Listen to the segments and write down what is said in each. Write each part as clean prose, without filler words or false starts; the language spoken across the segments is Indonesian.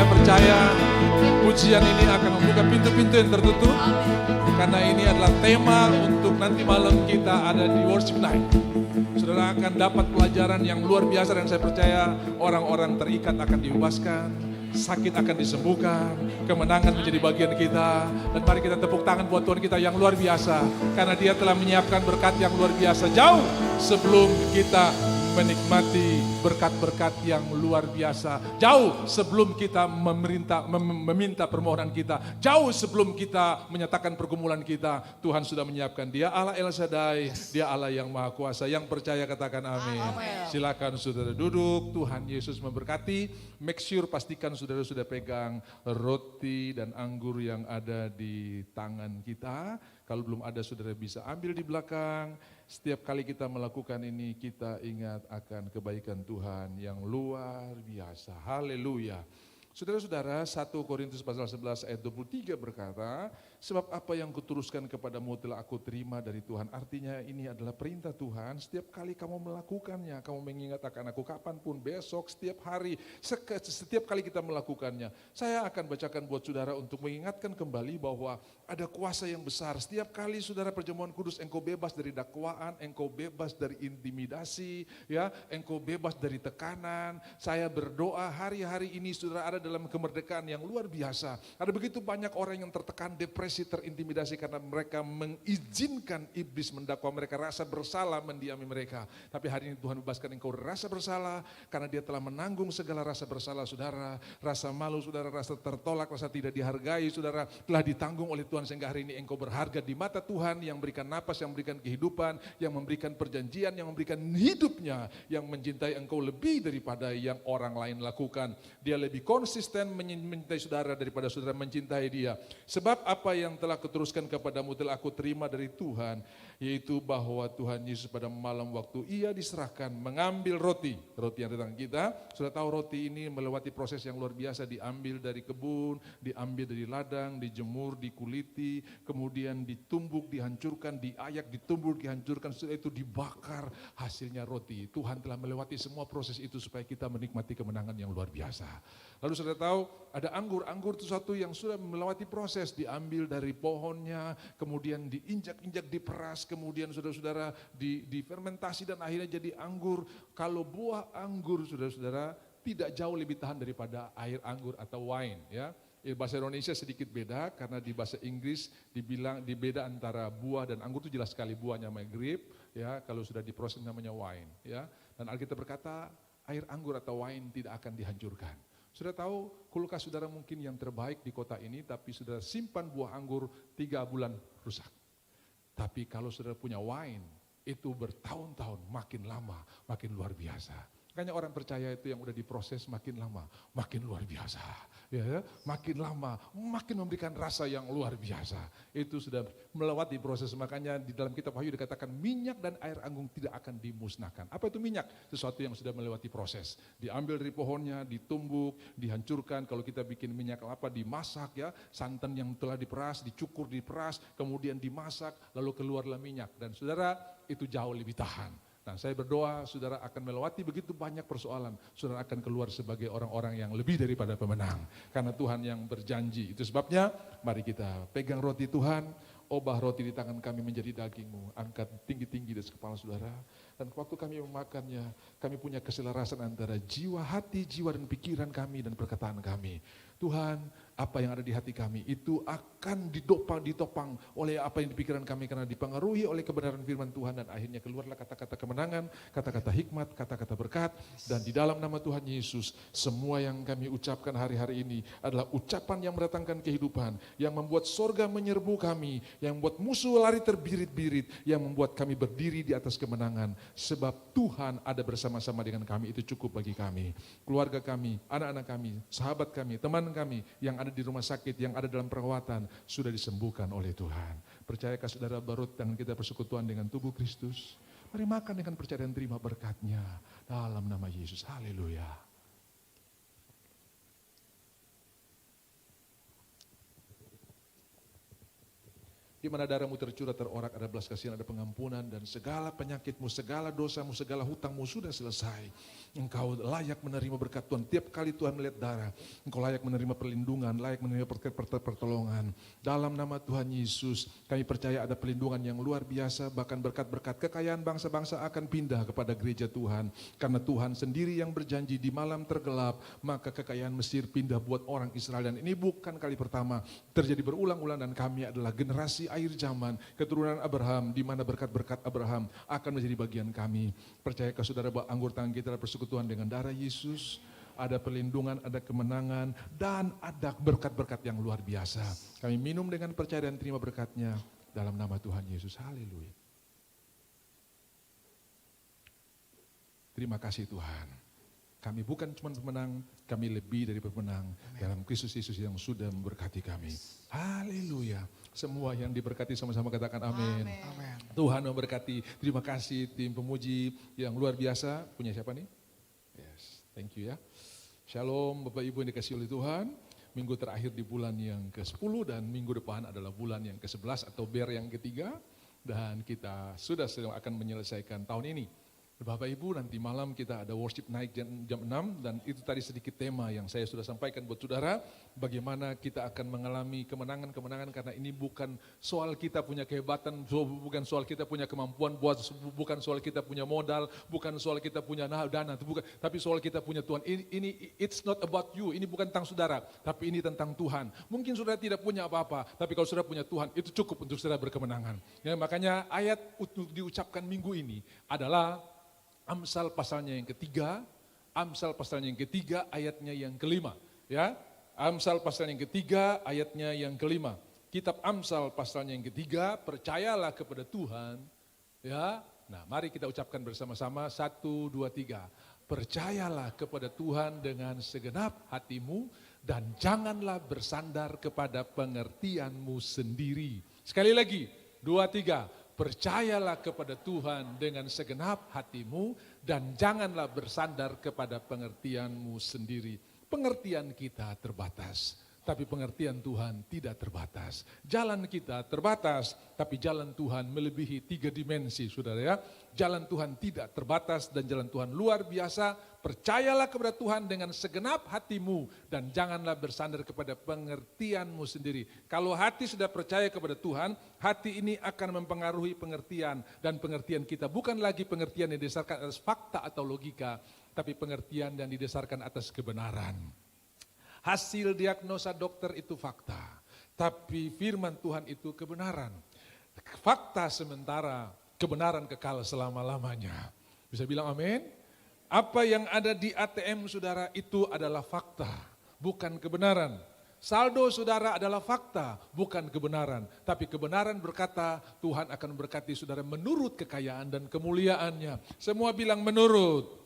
Saya percaya pujian ini akan membuka pintu-pintu yang tertutup. Karena ini adalah tema untuk nanti malam kita ada di Worship Night. Saudara akan dapat pelajaran yang luar biasa dan saya percaya orang-orang terikat akan dibebaskan, sakit akan disembuhkan, kemenangan menjadi bagian kita. Dan mari kita tepuk tangan buat Tuhan kita yang luar biasa. Karena Dia telah menyiapkan berkat yang luar biasa jauh sebelum kita menikmati berkat-berkat yang luar biasa. Jauh sebelum kita meminta permohonan kita. Jauh sebelum kita menyatakan pergumulan kita. Tuhan sudah menyiapkan. Dia Allah El Shaddai. Dia Allah yang Maha Kuasa. Yang percaya katakan amin. Silakan saudara duduk. Tuhan Yesus memberkati. Make sure pastikan saudara sudah pegang roti dan anggur yang ada di tangan kita. Kalau belum ada saudara bisa ambil di belakang. Setiap kali kita melakukan ini kita ingat akan kebaikan Tuhan yang luar biasa. Haleluya. Saudara-saudara, 1 Korintus pasal 11 ayat 23 berkata, sebab apa yang kuteruskan kepadamu telah aku terima dari Tuhan. Artinya ini adalah perintah Tuhan, setiap kali kamu melakukannya, kamu mengingat akan aku kapanpun, besok, setiap hari, setiap kali kita melakukannya. Saya akan bacakan buat saudara untuk mengingatkan kembali bahwa ada kuasa yang besar. Setiap kali saudara perjamuan kudus, engkau bebas dari dakwaan, engkau bebas dari intimidasi, ya, engkau bebas dari tekanan. Saya berdoa hari-hari ini saudara ada dalam kemerdekaan yang luar biasa. Ada begitu banyak orang yang tertekan, depresi, terintimidasi karena mereka mengizinkan iblis mendakwa mereka, rasa bersalah mendiami mereka. Tapi hari ini Tuhan bebaskan engkau rasa bersalah karena Dia telah menanggung segala rasa bersalah saudara. Rasa malu saudara, rasa tertolak, rasa tidak dihargai saudara telah ditanggung oleh Tuhan sehingga hari ini engkau berharga di mata Tuhan yang memberikan napas, yang memberikan kehidupan, yang memberikan perjanjian, yang memberikan hidupnya, yang mencintai engkau lebih daripada yang orang lain lakukan. Dia lebih konsisten mencintai saudara daripada saudara mencintai Dia. Sebab apa yang telah kuteruskan kepadamu telah aku terima dari Tuhan, yaitu bahwa Tuhan Yesus pada malam waktu Ia diserahkan mengambil roti yang di tangan kita. Sudah tahu roti ini melewati proses yang luar biasa, diambil dari kebun, diambil dari ladang, dijemur, dikuliti, kemudian ditumbuk, dihancurkan, diayak, ditumbuk, dihancurkan, setelah itu dibakar, hasilnya roti. Tuhan telah melewati semua proses itu supaya kita menikmati kemenangan yang luar biasa. Lalu sudah tahu ada anggur itu satu yang sudah melewati proses, diambil dari pohonnya, kemudian diinjak-injak, diperas, kemudian saudara-saudara difermentasi dan akhirnya jadi anggur. Kalau buah anggur saudara-saudara tidak jauh lebih tahan daripada air anggur atau wine, ya. Bahasa Indonesia sedikit beda karena di bahasa Inggris dibilang beda antara buah dan anggur itu jelas sekali, buahnya namanya grape, ya, kalau sudah diproses namanya wine, ya. Dan Alkitab berkata air anggur atau wine tidak akan dihancurkan. Sudah tahu kulkas saudara mungkin yang terbaik di kota ini, tapi sudah simpan buah anggur 3 bulan rusak. Tapi kalau saudara punya wine, itu bertahun-tahun, makin lama, makin luar biasa. Makanya orang percaya itu yang udah diproses makin lama, makin luar biasa. Ya, makin lama, makin memberikan rasa yang luar biasa. Itu sudah melewati proses, makanya di dalam kitab Wahyu dikatakan minyak dan air anggur tidak akan dimusnahkan. Apa itu minyak? Sesuatu yang sudah melewati proses. Diambil dari pohonnya, ditumbuk, dihancurkan. Kalau kita bikin minyak kelapa dimasak, ya, santan yang telah diperas, dicukur, diperas, kemudian dimasak, lalu keluarlah minyak. Dan saudara, itu jauh lebih tahan. Nah, saya berdoa saudara akan melewati begitu banyak persoalan, saudara akan keluar sebagai orang-orang yang lebih daripada pemenang. Karena Tuhan yang berjanji, itu sebabnya mari kita pegang roti Tuhan, obah roti di tangan kami menjadi daging-Mu, angkat tinggi-tinggi di kepala saudara. Dan waktu kami memakannya, kami punya keselarasan antara jiwa, hati, jiwa dan pikiran kami dan perkataan kami. Tuhan, apa yang ada di hati kami itu akan ditopang oleh apa yang di pikiran kami karena dipengaruhi oleh kebenaran firman Tuhan dan akhirnya keluarlah kata-kata kemenangan, kata-kata hikmat, kata-kata berkat dan di dalam nama Tuhan Yesus semua yang kami ucapkan hari-hari ini adalah ucapan yang mendatangkan kehidupan, yang membuat sorga menyerbu kami, yang membuat musuh lari terbirit-birit, yang membuat kami berdiri di atas kemenangan sebab Tuhan ada bersama-sama dengan kami, itu cukup bagi kami, keluarga kami, anak-anak kami, sahabat kami, teman kami yang ada di rumah sakit, yang ada dalam perawatan, sudah disembuhkan oleh Tuhan. Percayakah saudara Barut dengan kita persekutuan dengan tubuh Kristus? Mari makan dengan percaya dan terima berkatnya dalam nama Yesus. Haleluya. di mana darahmu tercurah, terorak, ada belas kasihan, ada pengampunan, dan segala penyakitmu, segala dosamu, segala hutangmu sudah selesai. Engkau layak menerima berkat Tuhan. Tiap kali Tuhan melihat darah, engkau layak menerima perlindungan, layak menerima pertolongan. Dalam nama Tuhan Yesus, kami percaya ada perlindungan yang luar biasa, bahkan berkat-berkat kekayaan bangsa-bangsa akan pindah kepada gereja Tuhan. Karena Tuhan sendiri yang berjanji di malam tergelap, maka kekayaan Mesir pindah buat orang Israel. Dan ini bukan kali pertama, terjadi berulang-ulang, dan kami adalah generasi akhir zaman, keturunan Abraham, di mana berkat-berkat Abraham akan menjadi bagian kami. Percayakah saudara bahwa anggur tangan kita adalah persekutuan dengan darah Yesus? Ada perlindungan, ada kemenangan, dan ada berkat-berkat yang luar biasa. Kami minum dengan percaya dan terima berkatnya dalam nama Tuhan Yesus. Haleluya. Terima kasih Tuhan. Kami bukan cuma pemenang, kami lebih dari pemenang dalam Kristus Yesus yang sudah memberkati kami. Haleluya. Semua yang diberkati sama-sama katakan amin. Amin. Tuhan memberkati. Terima kasih tim pemuji yang luar biasa. Punya siapa nih? Yes, thank you ya. Shalom Bapak Ibu yang dikasihi oleh Tuhan. Minggu terakhir di bulan yang ke-10 dan minggu depan adalah bulan yang ke-11 atau ber yang ketiga. Dan kita sudah akan menyelesaikan tahun ini. Bapak Ibu, nanti malam kita ada worship night jam 6 dan itu tadi sedikit tema yang saya sudah sampaikan buat saudara. Bagaimana kita akan mengalami kemenangan-kemenangan karena ini bukan soal kita punya kehebatan, bukan soal kita punya kemampuan, bukan soal kita punya modal, bukan soal kita punya dana, bukan, tapi soal kita punya Tuhan. Ini it's not about you, ini bukan tentang saudara, tapi ini tentang Tuhan. Mungkin saudara tidak punya apa-apa, tapi kalau saudara punya Tuhan, itu cukup untuk saudara berkemenangan. Ya, makanya ayat untuk diucapkan minggu ini adalah Amsal pasalnya yang ketiga, Amsal pasalnya yang ketiga, ayatnya yang kelima. Ya, Amsal pasalnya yang ketiga, ayatnya yang kelima. Kitab Amsal pasalnya yang ketiga, percayalah kepada Tuhan. Ya, nah mari kita ucapkan bersama-sama, 1, 2, 3. Percayalah kepada Tuhan dengan segenap hatimu dan janganlah bersandar kepada pengertianmu sendiri. Sekali lagi, 2, 3. Percayalah kepada Tuhan dengan segenap hatimu dan janganlah bersandar kepada pengertianmu sendiri. Pengertian kita terbatas, tapi pengertian Tuhan tidak terbatas. Jalan kita terbatas, tapi jalan Tuhan melebihi 3 dimensi, saudara ya. Jalan Tuhan tidak terbatas dan jalan Tuhan luar biasa. Percayalah kepada Tuhan dengan segenap hatimu dan janganlah bersandar kepada pengertianmu sendiri. Kalau hati sudah percaya kepada Tuhan, hati ini akan mempengaruhi pengertian. Dan pengertian kita bukan lagi pengertian yang didasarkan atas fakta atau logika, tapi pengertian yang didasarkan atas kebenaran. Hasil diagnosa dokter itu fakta, tapi firman Tuhan itu kebenaran. Fakta sementara, kebenaran kekal selama-lamanya. Bisa bilang amin? Apa yang ada di ATM saudara itu adalah fakta, bukan kebenaran. Saldo saudara adalah fakta, bukan kebenaran. Tapi kebenaran berkata Tuhan akan berkati saudara menurut kekayaan dan kemuliaannya. Semua bilang menurut,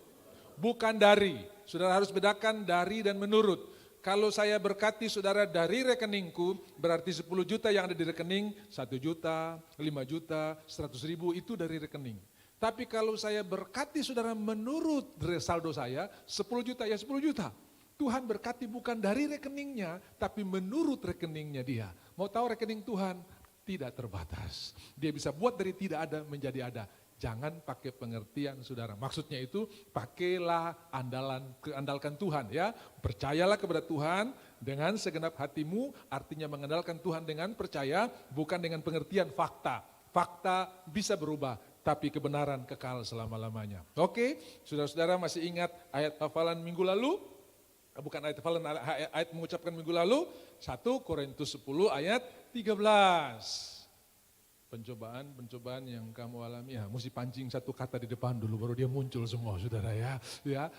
bukan dari. Saudara harus bedakan dari dan menurut. Kalau saya berkati saudara dari rekeningku, berarti 10 juta yang ada di rekening, 1 juta, 5 juta, 100 ribu itu dari rekening. Tapi kalau saya berkati saudara menurut saldo saya, 10 juta ya 10 juta. Tuhan berkati bukan dari rekeningnya, tapi menurut rekeningnya dia. Mau tahu rekening Tuhan? Tidak terbatas. Dia bisa buat dari tidak ada menjadi ada. Jangan pakai pengertian saudara. Maksudnya itu pakailah andalkan Tuhan ya. Percayalah kepada Tuhan dengan segenap hatimu, artinya mengandalkan Tuhan dengan percaya, bukan dengan pengertian fakta. Fakta bisa berubah, tapi kebenaran kekal selama-lamanya. Oke, saudara-saudara masih ingat ayat hafalan minggu lalu? Bukan ayat hafalan, ayat mengucapkan minggu lalu, 1 Korintus 10 ayat 13. Pencobaan yang kamu alami, ya mesti pancing satu kata di depan dulu, baru dia muncul semua saudara ya. Ya,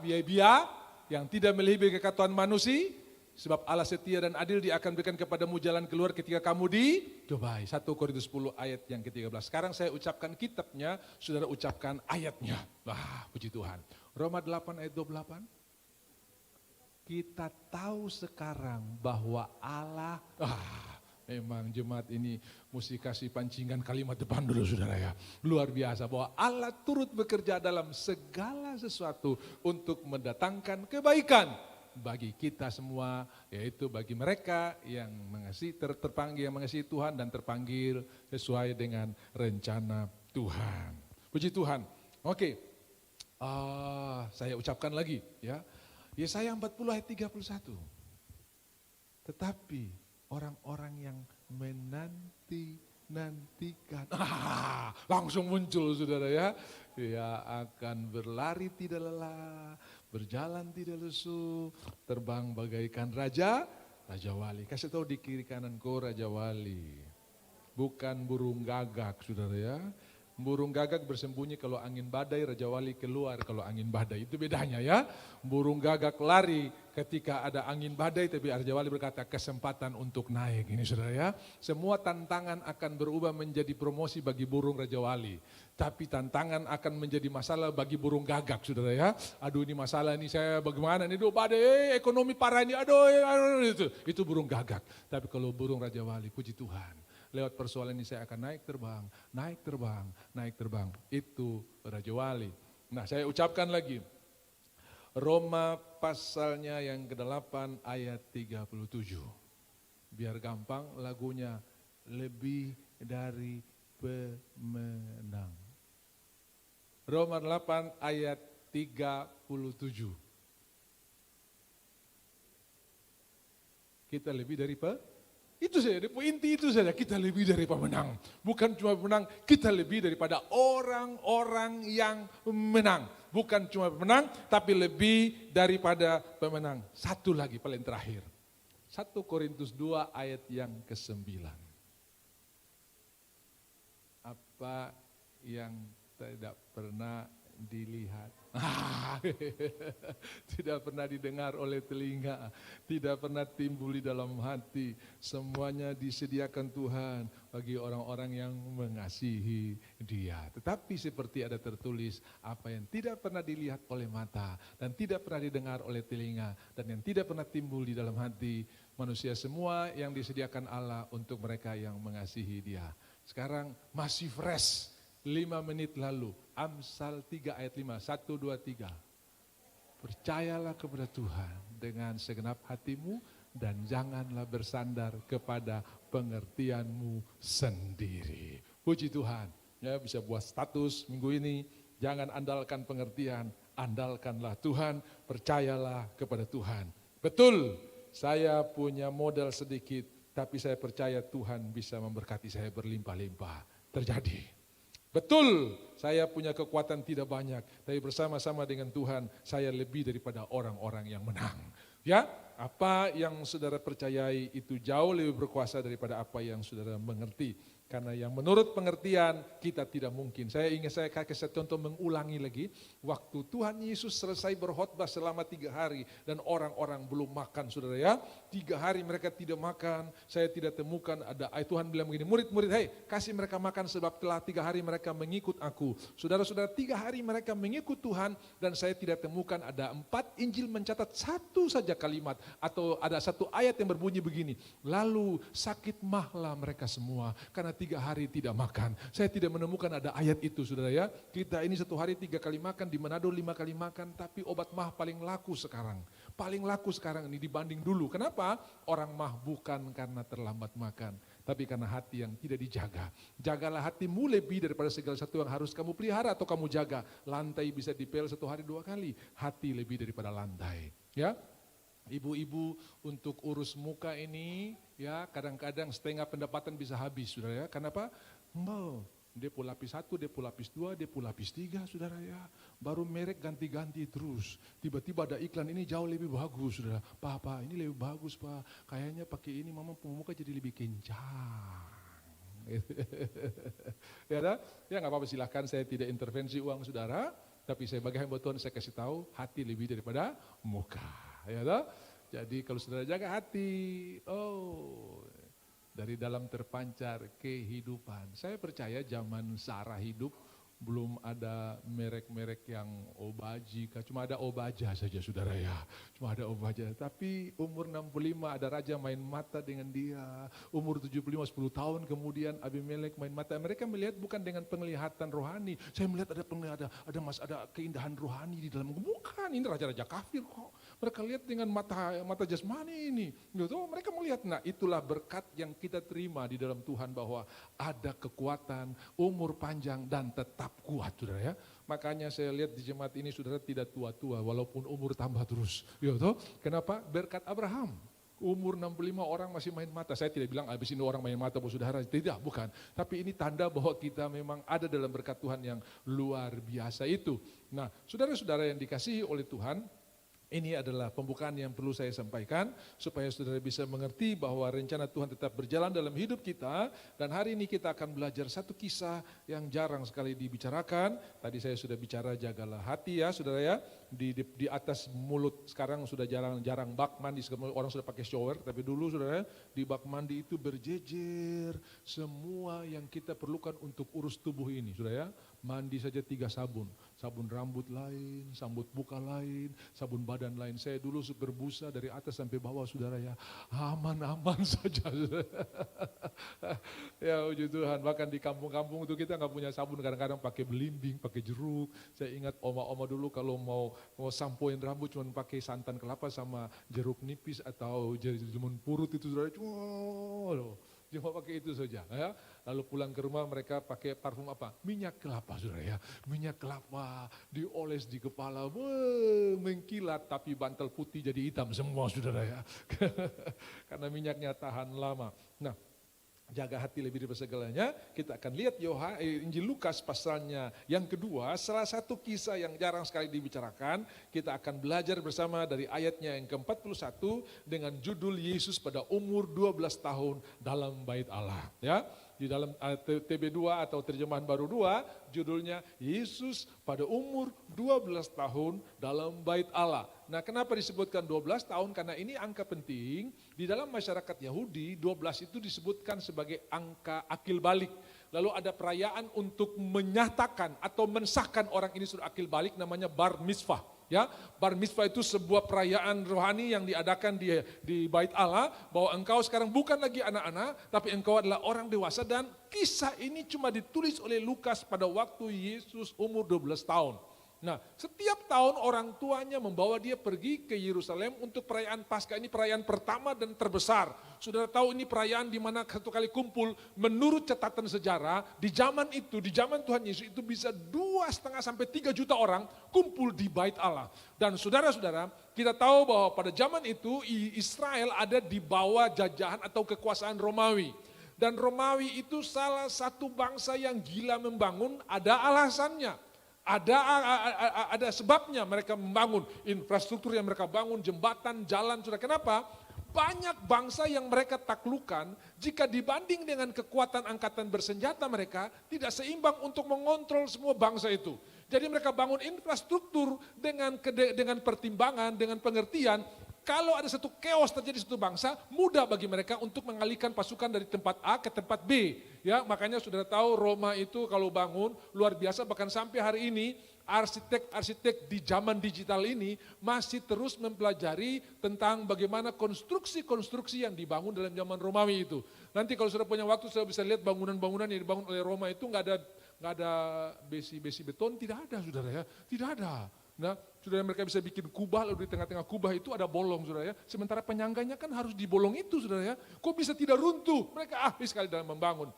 biaya yang tidak melebihi kekatuan manusia, sebab Allah setia dan adil, dia akan berikan kepadamu jalan keluar ketika kamu dicobai. 1 Korintus 10 ayat yang ke-13. Sekarang saya ucapkan kitabnya, saudara ucapkan ayatnya. Wah, puji Tuhan. Roma 8 ayat 28. Kita tahu sekarang bahwa Allah, memang jemaat ini mesti kasih pancingan kalimat depan dulu saudara ya. Luar biasa bahwa Allah turut bekerja dalam segala sesuatu untuk mendatangkan kebaikan bagi kita semua, yaitu bagi mereka yang terpanggil, yang mengasihi Tuhan dan terpanggil sesuai dengan rencana Tuhan. Puji Tuhan. Oke, saya ucapkan lagi ya. Yesaya 40 ayat 31. Tetapi orang-orang yang nantikan, langsung muncul saudara ya. Dia akan berlari tidak lelah, berjalan tidak lesu, terbang bagaikan raja wali. Kasih tahu di kiri kananku raja wali. Bukan burung gagak saudara ya. Burung gagak bersembunyi kalau angin badai, raja wali keluar kalau angin badai. Itu bedanya ya. Burung gagak lari ketika ada angin badai, tapi raja wali berkata kesempatan untuk naik. Ini saudara ya. Semua tantangan akan berubah menjadi promosi bagi burung raja wali. Tapi tantangan akan menjadi masalah bagi burung gagak saudara ya. Aduh ini masalah ini saya bagaimana ini, badai, ekonomi parah ini, aduh itu burung gagak. Tapi kalau burung raja wali, puji Tuhan. Lewat persoalan ini saya akan naik terbang. Itu Raja Wali. Nah saya ucapkan lagi. Roma pasalnya yang ke-8 ayat 37. Biar gampang lagunya, lebih dari pemenang. Roma 8 ayat 37. Kita lebih dari itu saja, inti itu saja, kita lebih dari pemenang. Bukan cuma pemenang, kita lebih daripada orang-orang yang menang. Bukan cuma pemenang, tapi lebih daripada pemenang. Satu lagi paling terakhir. 1 Korintus 2 ayat yang ke-9. Apa yang tidak pernah dilihat, tidak pernah didengar oleh telinga, tidak pernah timbul di dalam hati, semuanya disediakan Tuhan bagi orang-orang yang mengasihi Dia. Tetapi seperti ada tertulis, apa yang tidak pernah dilihat oleh mata dan tidak pernah didengar oleh telinga dan yang tidak pernah timbul di dalam hati manusia, semua yang disediakan Allah untuk mereka yang mengasihi Dia. Sekarang masih fresh. 5 menit lalu, Amsal 3 ayat 5, 1, 2, 3. Percayalah kepada Tuhan dengan segenap hatimu dan janganlah bersandar kepada pengertianmu sendiri. Puji Tuhan, ya bisa buat status minggu ini, jangan andalkan pengertian, andalkanlah Tuhan, percayalah kepada Tuhan. Betul, saya punya modal sedikit, tapi saya percaya Tuhan bisa memberkati saya berlimpah-limpah. Terjadi. Betul, saya punya kekuatan tidak banyak, tapi bersama-sama dengan Tuhan, saya lebih daripada orang-orang yang menang. Ya, apa yang saudara percayai itu jauh lebih berkuasa daripada apa yang saudara mengerti. Karena yang menurut pengertian kita tidak mungkin. Saya kasih contoh mengulangi lagi. Waktu Tuhan Yesus selesai berkhotbah selama 3 hari dan orang-orang belum makan saudara ya. 3 hari mereka tidak makan, saya tidak temukan ada. Tuhan bilang begini, murid-murid, hei kasih mereka makan sebab telah 3 hari mereka mengikut aku. Saudara-saudara 3 hari mereka mengikut Tuhan dan saya tidak temukan ada 4 Injil mencatat satu saja kalimat atau ada satu ayat yang berbunyi begini. Lalu sakit mahlah mereka semua karena 3 hari tidak makan. Saya tidak menemukan ada ayat itu saudara ya. Kita ini 1 hari 3 kali makan, di Manado 5 kali makan, tapi obat mah paling laku sekarang. Paling laku sekarang ini dibanding dulu. Kenapa? Orang mah bukan karena terlambat makan, tapi karena hati yang tidak dijaga. Jagalah hatimu lebih daripada segala sesuatu yang harus kamu pelihara atau kamu jaga. Lantai bisa dipel 1 hari 2 kali, hati lebih daripada lantai. Ya. Ibu-ibu untuk urus muka ini ya kadang-kadang setengah pendapatan bisa habis saudara ya. Kenapa? Depo lapis 1, depo lapis 2, depo lapis 3 saudara ya. Baru merek ganti-ganti terus. Tiba-tiba ada iklan ini jauh lebih bagus saudara. Pak, ini lebih bagus Pak. Kayaknya pakai ini mama pemuka jadi lebih kencang. Ya nggak apa-apa silahkan, saya tidak intervensi uang saudara. Tapi saya bagi hamba Tuhan saya kasih tahu hati lebih daripada muka. Ya toh? Jadi kalau saudara jaga hati, dari dalam terpancar kehidupan. Saya percaya zaman Sarah hidup belum ada merek-merek yang Obaji, cuma ada Obaja saja saudara ya. Cuma ada Obaja, tapi umur 65 ada raja main mata dengan dia. Umur 75, 10 tahun kemudian Abimelek main mata. Mereka melihat bukan dengan penglihatan rohani. Saya melihat ada keindahan rohani di dalam. Bukan, ini raja-raja kafir kok. Mereka lihat dengan mata jasmani ini. Gitu, mereka melihat, nah itulah berkat yang kita terima di dalam Tuhan bahwa ada kekuatan, umur panjang dan tetap kuat, saudara ya. Makanya saya lihat di jemaat ini saudara tidak tua-tua walaupun umur tambah terus. Gitu. Kenapa? Berkat Abraham. Umur 65 orang masih main mata. Saya tidak bilang habis ini orang main mata, saudara. Tidak, bukan. Tapi ini tanda bahwa kita memang ada dalam berkat Tuhan yang luar biasa itu. Nah, saudara-saudara yang dikasihi oleh Tuhan, ini adalah pembukaan yang perlu saya sampaikan supaya saudara bisa mengerti bahwa rencana Tuhan tetap berjalan dalam hidup kita. Dan hari ini kita akan belajar satu kisah yang jarang sekali dibicarakan. Tadi saya sudah bicara jagalah hati ya saudara ya. Di atas mulut sekarang sudah jarang bak mandi, orang sudah pakai shower. Tapi dulu saudara di bak mandi itu berjejer semua yang kita perlukan untuk urus tubuh ini saudara ya. Mandi saja 3 sabun. Sabun rambut lain, sabun muka lain, sabun badan lain. Saya dulu berbusa dari atas sampai bawah saudara ya. Aman-aman saja. Ya puji Tuhan, bahkan di kampung-kampung itu kita nggak punya sabun, kadang-kadang pakai belimbing, pakai jeruk. Saya ingat oma-oma dulu kalau mau sampoin rambut cuma pakai santan kelapa sama jeruk nipis atau jamun purut itu saudara. Cuma pakai itu saja ya. Lalu pulang ke rumah mereka pakai parfum apa? Minyak kelapa saudara ya. Minyak kelapa dioles di kepala, mengkilat tapi bantal putih jadi hitam semua saudara ya. Karena minyaknya tahan lama. Nah, jaga hati lebih dari segalanya. Kita akan lihat Injil Lukas pasalnya yang kedua, salah satu kisah yang jarang sekali dibicarakan. Kita akan belajar bersama dari ayatnya yang ke-41 dengan judul Yesus pada umur 12 tahun dalam bait Allah. Ya, di dalam TB2 atau terjemahan baru 2, judulnya Yesus pada umur 12 tahun dalam bait Allah. Nah, kenapa disebutkan 12 tahun? Karena ini angka penting. Di dalam masyarakat Yahudi, 12 itu disebutkan sebagai angka akil balik. Lalu ada perayaan untuk menyatakan atau mensahkan orang ini sudah akil balik, namanya bar mitzvah. Ya, bar mitzvah itu sebuah perayaan rohani yang diadakan di bait Allah, bahwa engkau sekarang bukan lagi anak-anak, tapi engkau adalah orang dewasa. Dan kisah ini cuma ditulis oleh Lukas pada waktu Yesus umur 12 tahun. Nah, setiap tahun orang tuanya membawa dia pergi ke Yerusalem untuk perayaan Paskah. Ini perayaan pertama dan terbesar. Saudara tahu ini perayaan di mana satu kali kumpul, menurut catatan sejarah, di zaman itu, di zaman Tuhan Yesus itu bisa 2,5 sampai 3 juta orang kumpul di bait Allah. Dan saudara-saudara, kita tahu bahwa pada zaman itu Israel ada di bawah jajahan atau kekuasaan Romawi. Dan Romawi itu salah satu bangsa yang gila membangun, ada alasannya. Ada sebabnya mereka membangun infrastruktur yang mereka bangun, jembatan, jalan, sudah. Kenapa? Banyak bangsa yang mereka taklukkan, jika dibanding dengan kekuatan angkatan bersenjata mereka, tidak seimbang untuk mengontrol semua bangsa itu. Jadi mereka bangun infrastruktur dengan pertimbangan, dengan pengertian, kalau ada satu chaos terjadi satu bangsa, mudah bagi mereka untuk mengalihkan pasukan dari tempat A ke tempat B. Ya, makanya saudara tahu Roma itu kalau bangun luar biasa, bahkan sampai hari ini arsitek-arsitek di zaman digital ini masih terus mempelajari tentang bagaimana konstruksi-konstruksi yang dibangun dalam zaman Romawi itu. Nanti kalau sudah punya waktu saya bisa lihat bangunan-bangunan yang dibangun oleh Roma itu nggak ada besi beton, tidak ada saudara ya, tidak ada. Nah, saudara, mereka bisa bikin kubah, lalu di tengah-tengah kubah itu ada bolong saudara ya. Sementara penyangganya kan harus di bolong itu saudara ya. Kok bisa tidak runtuh? Mereka ahli sekali dalam membangun.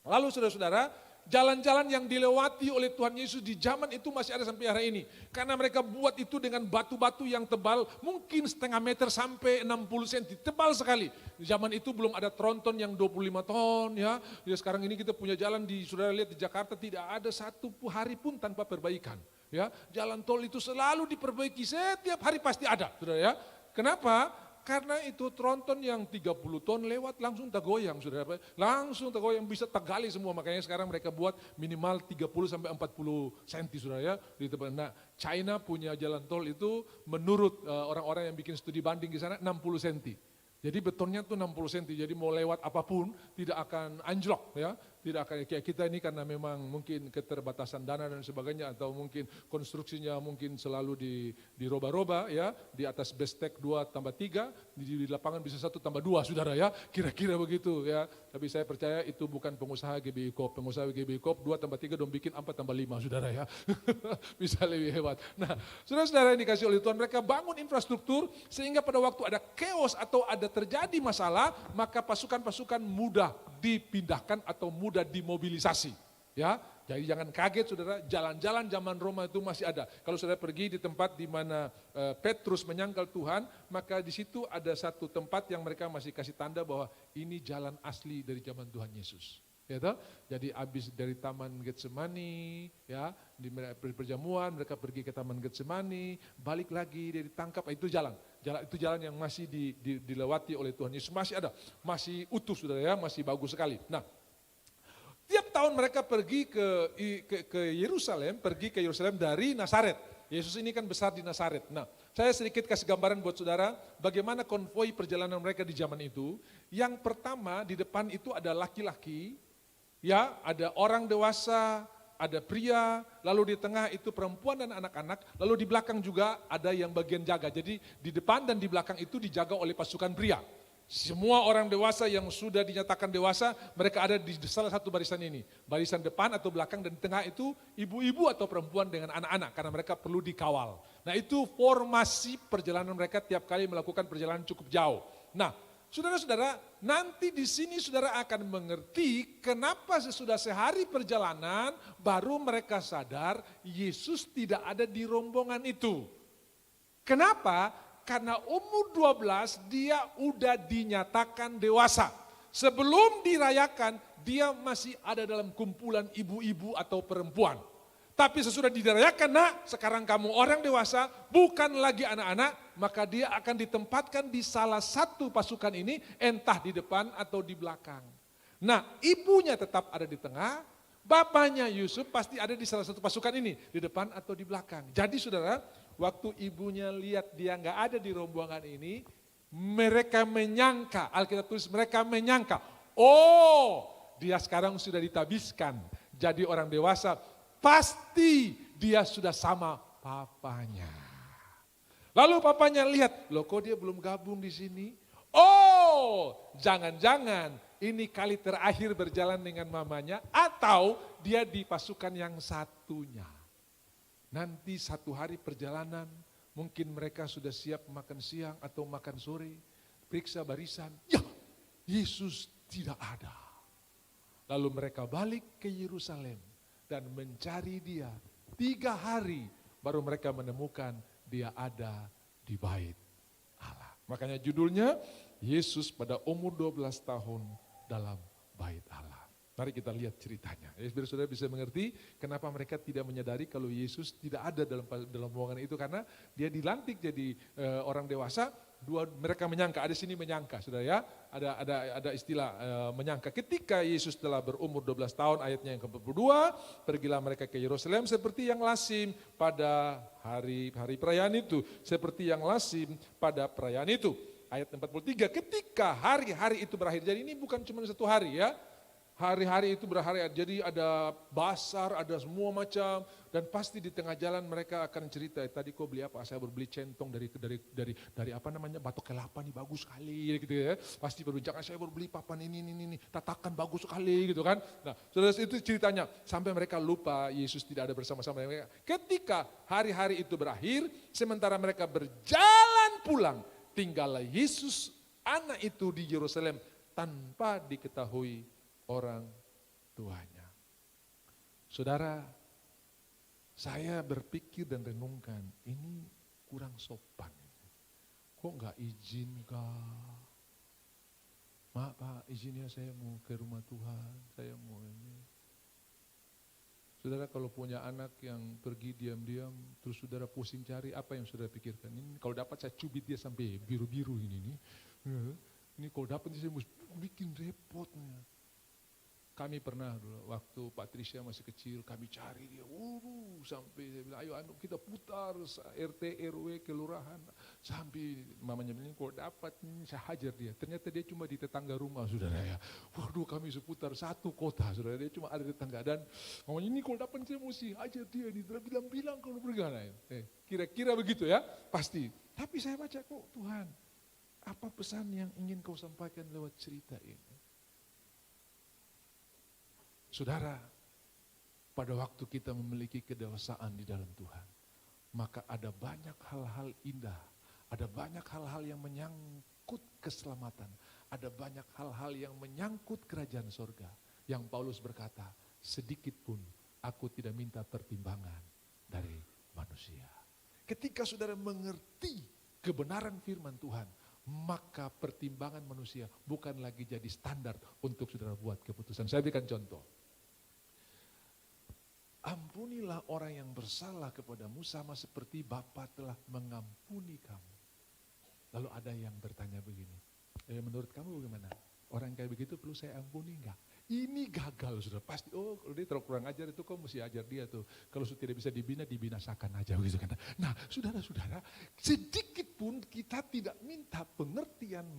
Lalu saudara-saudara, jalan-jalan yang dilewati oleh Tuhan Yesus di zaman itu masih ada sampai hari ini. Karena mereka buat itu dengan batu-batu yang tebal, mungkin setengah meter sampai 60 cm, tebal sekali. Di zaman itu belum ada tronton yang 25 ton ya. Ya sekarang ini kita punya jalan saudara lihat di Jakarta tidak ada satu hari pun tanpa perbaikan. Ya, jalan tol itu selalu diperbaiki, setiap hari pasti ada, saudara ya. Kenapa? Karena itu tronton yang 30 ton lewat langsung tergoyang, saudara. Langsung tergoyang, bisa tergali semua. Makanya sekarang mereka buat minimal 30 sampai 40 cm, saudara ya. Nah, China punya jalan tol itu menurut orang-orang yang bikin studi banding di sana 60 cm. Jadi betonnya tuh 60 cm, jadi mau lewat apapun tidak akan anjlok ya. Tidak akan, kayak kita ini karena memang mungkin keterbatasan dana dan sebagainya, atau mungkin konstruksinya mungkin selalu diroba-roba ya, di atas bestek 2 tambah 3, di lapangan bisa 1 tambah 2 saudara ya, kira-kira begitu ya. Tapi saya percaya itu bukan pengusaha GBI Coop. Pengusaha GBI Coop 2 tambah 3 dong bikin 4 tambah 5 saudara ya. Bisa lebih hebat. Nah saudara-saudara yang dikasih oleh Tuhan, mereka bangun infrastruktur sehingga pada waktu ada chaos atau ada terjadi masalah, maka pasukan-pasukan mudah dipindahkan atau mudah dimobilisasi. Ya, jadi jangan kaget saudara, jalan-jalan zaman Roma itu masih ada. Kalau saudara pergi di tempat di mana Petrus menyangkal Tuhan, maka di situ ada satu tempat yang mereka masih kasih tanda bahwa ini jalan asli dari zaman Tuhan Yesus. Ya toh? Jadi habis dari Taman Getsemani, ya di perjamuan mereka pergi ke Taman Getsemani, balik lagi dia ditangkap, itu jalan yang masih dilewati oleh Tuhan Yesus, masih ada, masih utuh saudara ya, masih bagus sekali. Nah, tiap tahun mereka pergi ke Yerusalem, dari Nazaret. Yesus ini kan besar di Nazaret. Nah, saya sedikit kasih gambaran buat saudara bagaimana konvoi perjalanan mereka di zaman itu. Yang pertama di depan itu ada laki-laki, ya, ada orang dewasa, ada pria, lalu di tengah itu perempuan dan anak-anak, lalu di belakang juga ada yang bagian jaga. Jadi di depan dan di belakang itu dijaga oleh pasukan pria. Semua orang dewasa yang sudah dinyatakan dewasa, mereka ada di salah satu barisan ini. Barisan depan atau belakang, dan di tengah itu ibu-ibu atau perempuan dengan anak-anak, karena mereka perlu dikawal. Nah itu formasi perjalanan mereka tiap kali melakukan perjalanan cukup jauh. Nah, saudara-saudara, nanti di sini saudara akan mengerti kenapa sesudah sehari perjalanan baru mereka sadar Yesus tidak ada di rombongan itu. Kenapa? Karena umur 12 dia udah dinyatakan dewasa. Sebelum dirayakan dia masih ada dalam kumpulan ibu-ibu atau perempuan. Tapi sesudah dirayakan, nak, sekarang kamu orang dewasa, bukan lagi anak-anak, maka dia akan ditempatkan di salah satu pasukan ini, entah di depan atau di belakang. Nah, ibunya tetap ada di tengah, bapaknya Yusuf pasti ada di salah satu pasukan ini, di depan atau di belakang. Jadi saudara, waktu ibunya lihat dia nggak ada di rombongan ini, mereka menyangka, Alkitab tulis mereka menyangka, oh dia sekarang sudah ditabiskan jadi orang dewasa, pasti dia sudah sama papanya. Lalu papanya lihat, loh kok dia belum gabung di sini? Oh, jangan-jangan ini kali terakhir berjalan dengan mamanya, atau dia di pasukan yang satunya. Nanti satu hari perjalanan, mungkin mereka sudah siap makan siang atau makan sore, periksa barisan, ya Yesus tidak ada. Lalu mereka balik ke Yerusalem dan mencari dia. 3 hari baru mereka menemukan dia ada di bait Allah. Makanya judulnya, Yesus pada umur 12 tahun dalam bait Allah. Mari kita lihat ceritanya. Biar saudara bisa mengerti kenapa mereka tidak menyadari kalau Yesus tidak ada dalam rombongan itu, karena dia dilantik jadi orang dewasa. Mereka menyangka, ada sini menyangka, saudara ya. Ada istilah menyangka. Ketika Yesus telah berumur 12 tahun, ayatnya yang ke-42, pergilah mereka ke Yerusalem seperti yang lazim pada hari perayaan itu, seperti yang lazim pada perayaan itu. Ayat 43, ketika hari-hari itu berakhir. Jadi ini bukan cuma satu hari ya. Hari-hari itu berhari, jadi ada basar, ada semua macam, dan pasti di tengah jalan mereka akan cerita, tadi kau beli apa? Saya baru beli centong dari apa namanya, batok kelapa nih, bagus sekali gitu ya. Pasti berbincangan, saya baru beli papan ini, tatakan bagus sekali gitu kan. Nah, saudara, itu ceritanya, sampai mereka lupa Yesus tidak ada bersama-sama mereka. Ketika hari-hari itu berakhir, sementara mereka berjalan pulang, tinggallah Yesus anak itu di Yerusalem tanpa diketahui orang tuanya. Saudara, saya berpikir dan renungkan, ini kurang sopan. Kok nggak izin kah? Mak, Pak, izinnya saya mau ke rumah Tuhan, saya mau ini. Saudara, kalau punya anak yang pergi diam-diam, terus saudara pusing cari, apa yang saudara pikirkan? Ini kalau dapat saya cubit dia sampai biru-biru ini. Ini kalau dapat saya mesti bikin repotnya. Kami pernah dulu, waktu Patricia masih kecil, kami cari dia, sampai saya bilang, ayo kita putar RT, RW, kelurahan. Sampai mamanya bilang, kok dapat, saya hajar dia. Ternyata dia cuma di tetangga rumah, saudara ya. Waduh, kami seputar satu kota, saudara. Dia cuma ada di tetangga. Dan mamanya, ini kalau dapat saya mesti hajar dia. Dia bilang-bilang kalau bergana. Kira-kira begitu ya, pasti. Tapi saya baca kok, Tuhan, apa pesan yang ingin kau sampaikan lewat cerita ini? Saudara, pada waktu kita memiliki kedewasaan di dalam Tuhan, maka ada banyak hal-hal indah, ada banyak hal-hal yang menyangkut keselamatan, ada banyak hal-hal yang menyangkut kerajaan sorga. Yang Paulus berkata, sedikit pun aku tidak minta pertimbangan dari manusia. Ketika saudara mengerti kebenaran firman Tuhan, maka pertimbangan manusia bukan lagi jadi standar untuk saudara buat keputusan. Saya berikan contoh. Ampunilah orang yang bersalah kepadamu sama seperti Bapa telah mengampuni kamu. Lalu ada yang bertanya begini, menurut kamu bagaimana? Orang kayak begitu perlu saya ampuni enggak? Ini gagal sudah pasti. Oh, kalau dia terlalu kurang ajar itu kau mesti ajar dia tuh. Kalau tidak bisa dibina, dibinasakan aja gitu kan. Nah, saudara-saudara, sedikit pun kita tidak minta pengertian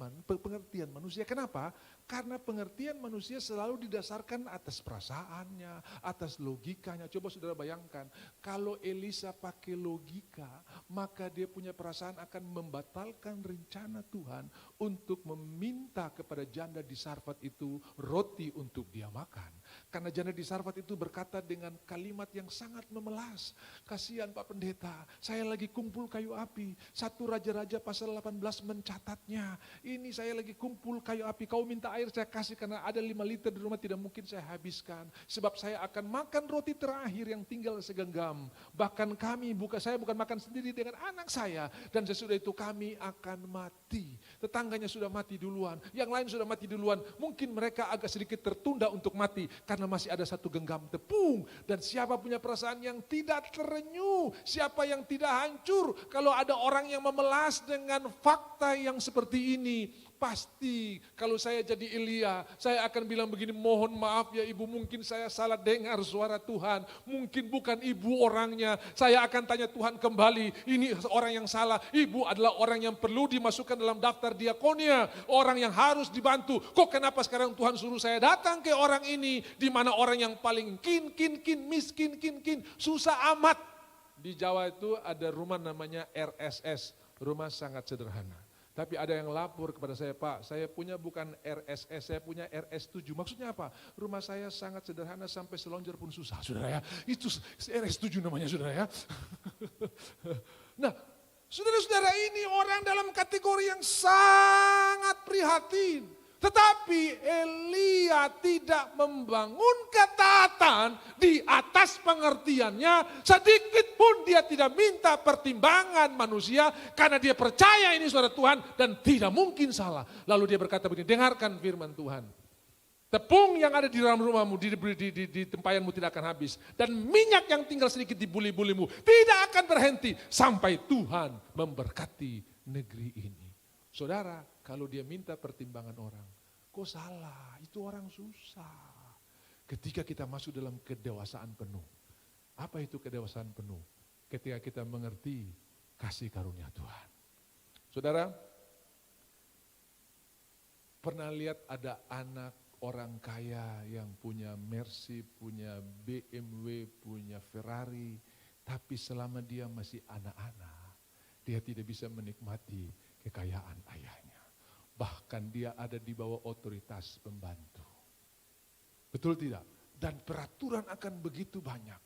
manusia. Kenapa? Karena pengertian manusia selalu didasarkan atas perasaannya, atas logikanya. Coba saudara bayangkan, kalau Elisa pakai logika, maka dia punya perasaan akan membatalkan rencana Tuhan untuk meminta kepada janda di Sarfat itu roti untuk dia makan. Karena janda di Sarfat itu berkata dengan kalimat yang sangat memelas. Kasihan Pak Pendeta, saya lagi kumpul kayu api. 1 Raja-Raja pasal 18 mencatatnya. Ini saya lagi kumpul kayu api, kau minta air saya kasih karena ada 5 liter di rumah tidak mungkin saya habiskan. Sebab saya akan makan roti terakhir yang tinggal segenggam. Bahkan saya bukan makan sendiri dengan anak saya. Dan sesudah itu kami akan mati. Tetangganya sudah mati duluan, yang lain sudah mati duluan. Mungkin mereka agak sedikit tertunda untuk mati karena masih ada 1 genggam tepung. Dan siapa punya perasaan yang tidak terenyuh, siapa yang tidak hancur kalau ada orang yang memelas dengan fakta yang seperti ini. Pasti kalau saya jadi Elia, saya akan bilang begini, mohon maaf ya ibu, mungkin saya salah dengar suara Tuhan, mungkin bukan ibu orangnya. Saya akan tanya Tuhan kembali, ini orang yang salah, ibu adalah orang yang perlu dimasukkan dalam daftar diakonia, orang yang harus dibantu. Kok kenapa sekarang Tuhan suruh saya datang ke orang ini, di mana orang yang paling miskin, susah amat. Di Jawa itu ada rumah namanya RSS, rumah sangat sederhana. Tapi ada yang lapor kepada saya, Pak, saya punya bukan RSS, saya punya RS7. Maksudnya apa? Rumah saya sangat sederhana sampai selonjor pun susah, saudara ya. Itu RS7 namanya, saudara ya. Nah, saudara-saudara, ini orang dalam kategori yang sangat prihatin. Tetapi Elia tidak membangun ketaatan di atas pengertiannya. Sedikit pun dia tidak minta pertimbangan manusia. Karena dia percaya ini suara Tuhan dan tidak mungkin salah. Lalu dia berkata begini, dengarkan firman Tuhan. Tepung yang ada di dalam rumahmu, di tempayanmu tidak akan habis. Dan minyak yang tinggal sedikit di buli-bulimu tidak akan berhenti. Sampai Tuhan memberkati negeri ini. Saudara, kalau dia minta pertimbangan orang, kok salah, itu orang susah. Ketika kita masuk dalam kedewasaan penuh. Apa itu kedewasaan penuh? Ketika kita mengerti kasih karunia Tuhan. Saudara, pernah lihat ada anak orang kaya yang punya Mercy, punya BMW, punya Ferrari, tapi selama dia masih anak-anak, dia tidak bisa menikmati kekayaan ayahnya. Bahkan dia ada di bawah otoritas pembantu. Betul tidak? Dan peraturan akan begitu banyak.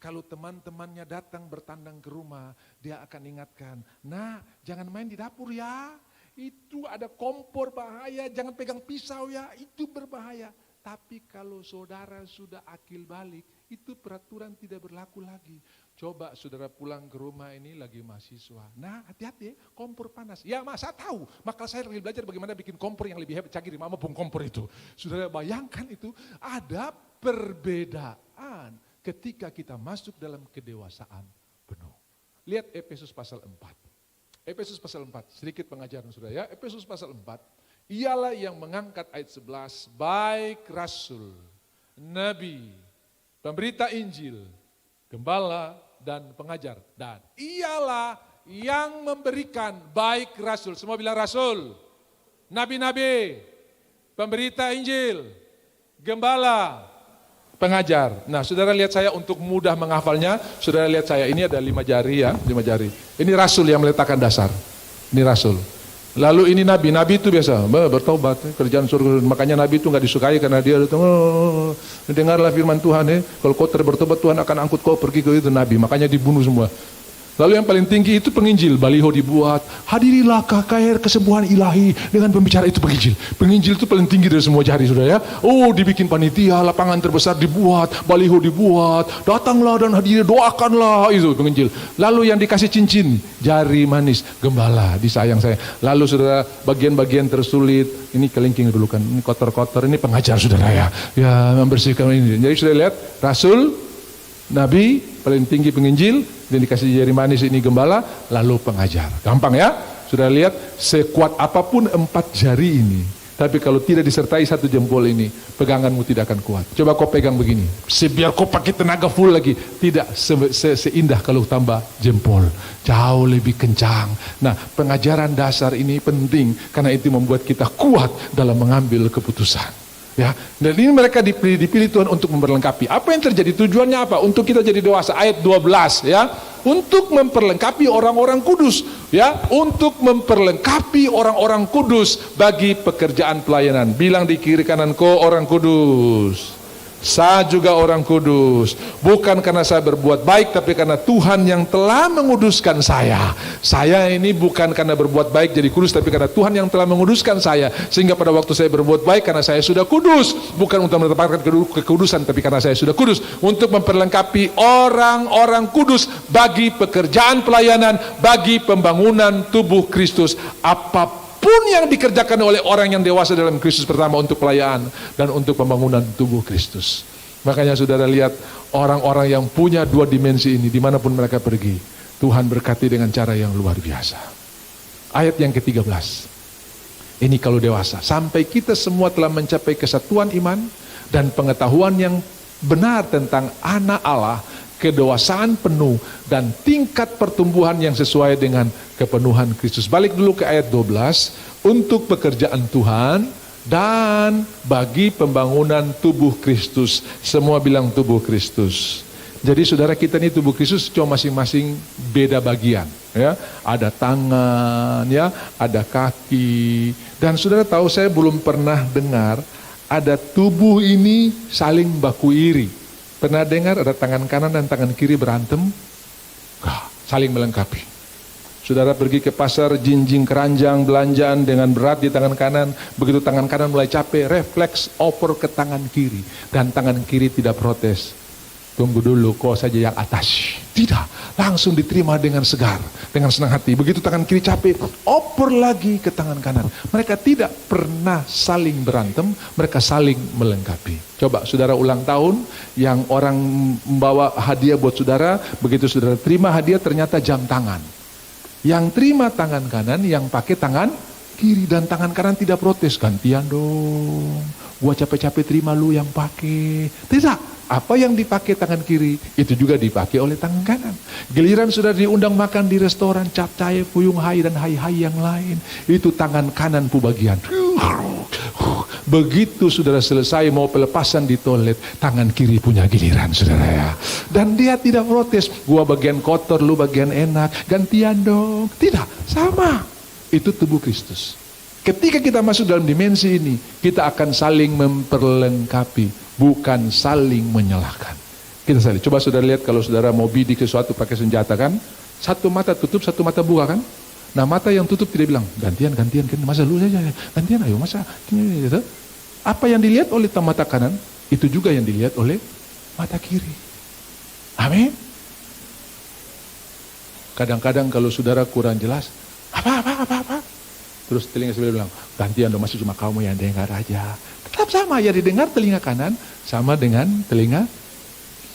Kalau teman-temannya datang bertandang ke rumah, dia akan ingatkan, nah jangan main di dapur ya, itu ada kompor bahaya, jangan pegang pisau ya, itu berbahaya. Tapi kalau saudara sudah akil balik, itu peraturan tidak berlaku lagi. Coba saudara pulang ke rumah ini lagi mahasiswa. Nah hati-hati ya, kompor panas. Ya mas, saya tahu. Maka saya lagi belajar bagaimana bikin kompor yang lebih hebat. Canggih mama bung kompor itu. Saudara bayangkan itu, ada perbedaan ketika kita masuk dalam kedewasaan penuh. Lihat Efesus pasal 4. Efesus pasal 4, sedikit pengajaran saudara ya. Efesus pasal 4. Ialah yang mengangkat ayat 11, baik rasul nabi, pemberita Injil, gembala, dan pengajar. Dan ialah yang memberikan baik rasul. Semua bilang rasul. Nabi-nabi, pemberita Injil, gembala, pengajar. Nah, saudara lihat saya untuk mudah menghafalnya. Saudara lihat saya, ini ada 5 jari ya, 5 jari. Ini rasul yang meletakkan dasar. Ini rasul. Lalu ini nabi. Nabi itu biasa bertobat, kerjaan surga. Makanya nabi itu nggak disukai karena dia datang, dengarlah firman Tuhan kalau kau bertobat Tuhan akan angkut kau pergi ke itu nabi. Makanya dibunuh semua. Lalu yang paling tinggi itu penginjil, baliho dibuat, hadirilah KKR kesembuhan ilahi dengan pembicara itu penginjil. Penginjil itu paling tinggi dari semua jari saudara ya. Oh, dibikin panitia, lapangan terbesar dibuat, baliho dibuat, datanglah dan hadiri, doakanlah, itu penginjil. Lalu yang dikasih cincin, jari manis, gembala, disayang saya. Lalu saudara, bagian-bagian tersulit, ini kelingking dulu kan, ini kotor-kotor, ini pengajar saudara ya. Ya, membersihkan ini. Jadi sudah lihat, rasul, nabi, paling tinggi penginjil, dan dikasih jari manis ini gembala, lalu pengajar. Gampang ya? Sudah lihat, sekuat apapun 4 jari ini, tapi kalau tidak disertai 1 jempol ini, peganganmu tidak akan kuat. Coba kau pegang begini, biar kau pakai tenaga full lagi, tidak seindah kalau tambah jempol, jauh lebih kencang. Nah, pengajaran dasar ini penting, karena itu membuat kita kuat dalam mengambil keputusan. Ya, dan ini mereka dipilih Tuhan untuk memperlengkapi. Apa yang terjadi? Tujuannya apa? Untuk kita jadi dewasa. Ayat 12 ya. Untuk memperlengkapi orang-orang kudus, ya, untuk memperlengkapi orang-orang kudus bagi pekerjaan pelayanan. Bilang di kiri kananku, orang kudus. Saya juga orang kudus, bukan karena saya berbuat baik, tapi karena Tuhan yang telah menguduskan saya. Saya ini bukan karena berbuat baik jadi kudus, tapi karena Tuhan yang telah menguduskan saya. Sehingga pada waktu saya berbuat baik, karena saya sudah kudus, bukan untuk mendapatkan kekudusan, tapi karena saya sudah kudus. Untuk memperlengkapi orang-orang kudus bagi pekerjaan pelayanan, bagi pembangunan tubuh Kristus. Apapun yang dikerjakan oleh orang yang dewasa dalam Kristus, pertama untuk pelayanan dan untuk pembangunan tubuh Kristus. Makanya saudara lihat orang-orang yang punya 2 dimensi ini dimanapun mereka pergi, Tuhan berkati dengan cara yang luar biasa. Ayat yang ke-13, ini kalau dewasa, sampai kita semua telah mencapai kesatuan iman dan pengetahuan yang benar tentang anak Allah, kedewasaan penuh dan tingkat pertumbuhan yang sesuai dengan kepenuhan Kristus. Balik dulu ke ayat 12, untuk pekerjaan Tuhan dan bagi pembangunan tubuh Kristus. Semua bilang tubuh Kristus. Jadi saudara, kita ini tubuh Kristus cuma masing-masing beda bagian ya. Ada tangan ya, ada kaki. Dan saudara tahu, saya belum pernah dengar ada tubuh ini saling baku iri. Pernah dengar ada tangan kanan dan tangan kiri berantem? Saling melengkapi. Saudara pergi ke pasar, jinjing keranjang, belanjaan dengan berat di tangan kanan. Begitu tangan kanan mulai capek, refleks oper ke tangan kiri. Dan tangan kiri tidak protes. Tunggu dulu, kau saja yang atas. Tidak, langsung diterima dengan segar, dengan senang hati. Begitu tangan kiri capek, oper lagi ke tangan kanan. Mereka tidak pernah saling berantem, mereka saling melengkapi. Coba saudara ulang tahun, yang orang membawa hadiah buat saudara, begitu saudara terima hadiah ternyata jam tangan. Yang terima tangan kanan, yang pakai tangan kiri, dan tangan kanan tidak protes. Gantian dong, gua capek-capek terima lu yang pakai. Tidak. Apa yang dipakai tangan kiri, itu juga dipakai oleh tangan kanan. Giliran sudah diundang makan di restoran, capcay, fuyung hai, dan hai-hai yang lain, itu tangan kanan pu bagian. Begitu saudara selesai mau pelepasan di toilet, tangan kiri punya giliran saudara ya. Dan dia tidak protes, gua bagian kotor, lu bagian enak, gantian dong. Tidak, sama. Itu tubuh Kristus. Ketika kita masuk dalam dimensi ini, kita akan saling memperlengkapi, bukan saling menyalahkan. Kita saling. Coba saudara lihat kalau saudara mau bidik sesuatu pakai senjata kan, satu mata tutup, satu mata buka kan. Nah, mata yang tutup tidak bilang gantian, kan, masa lu saja, gantian, ayo masa. Gitu. Apa yang dilihat oleh mata kanan, itu juga yang dilihat oleh mata kiri. Amin. Kadang-kadang kalau saudara kurang jelas, apa. Terus telinga sebelah bilang, gantian dong, masih cuma kamu yang dengar aja. Tetap sama, ya didengar telinga kanan, sama dengan telinga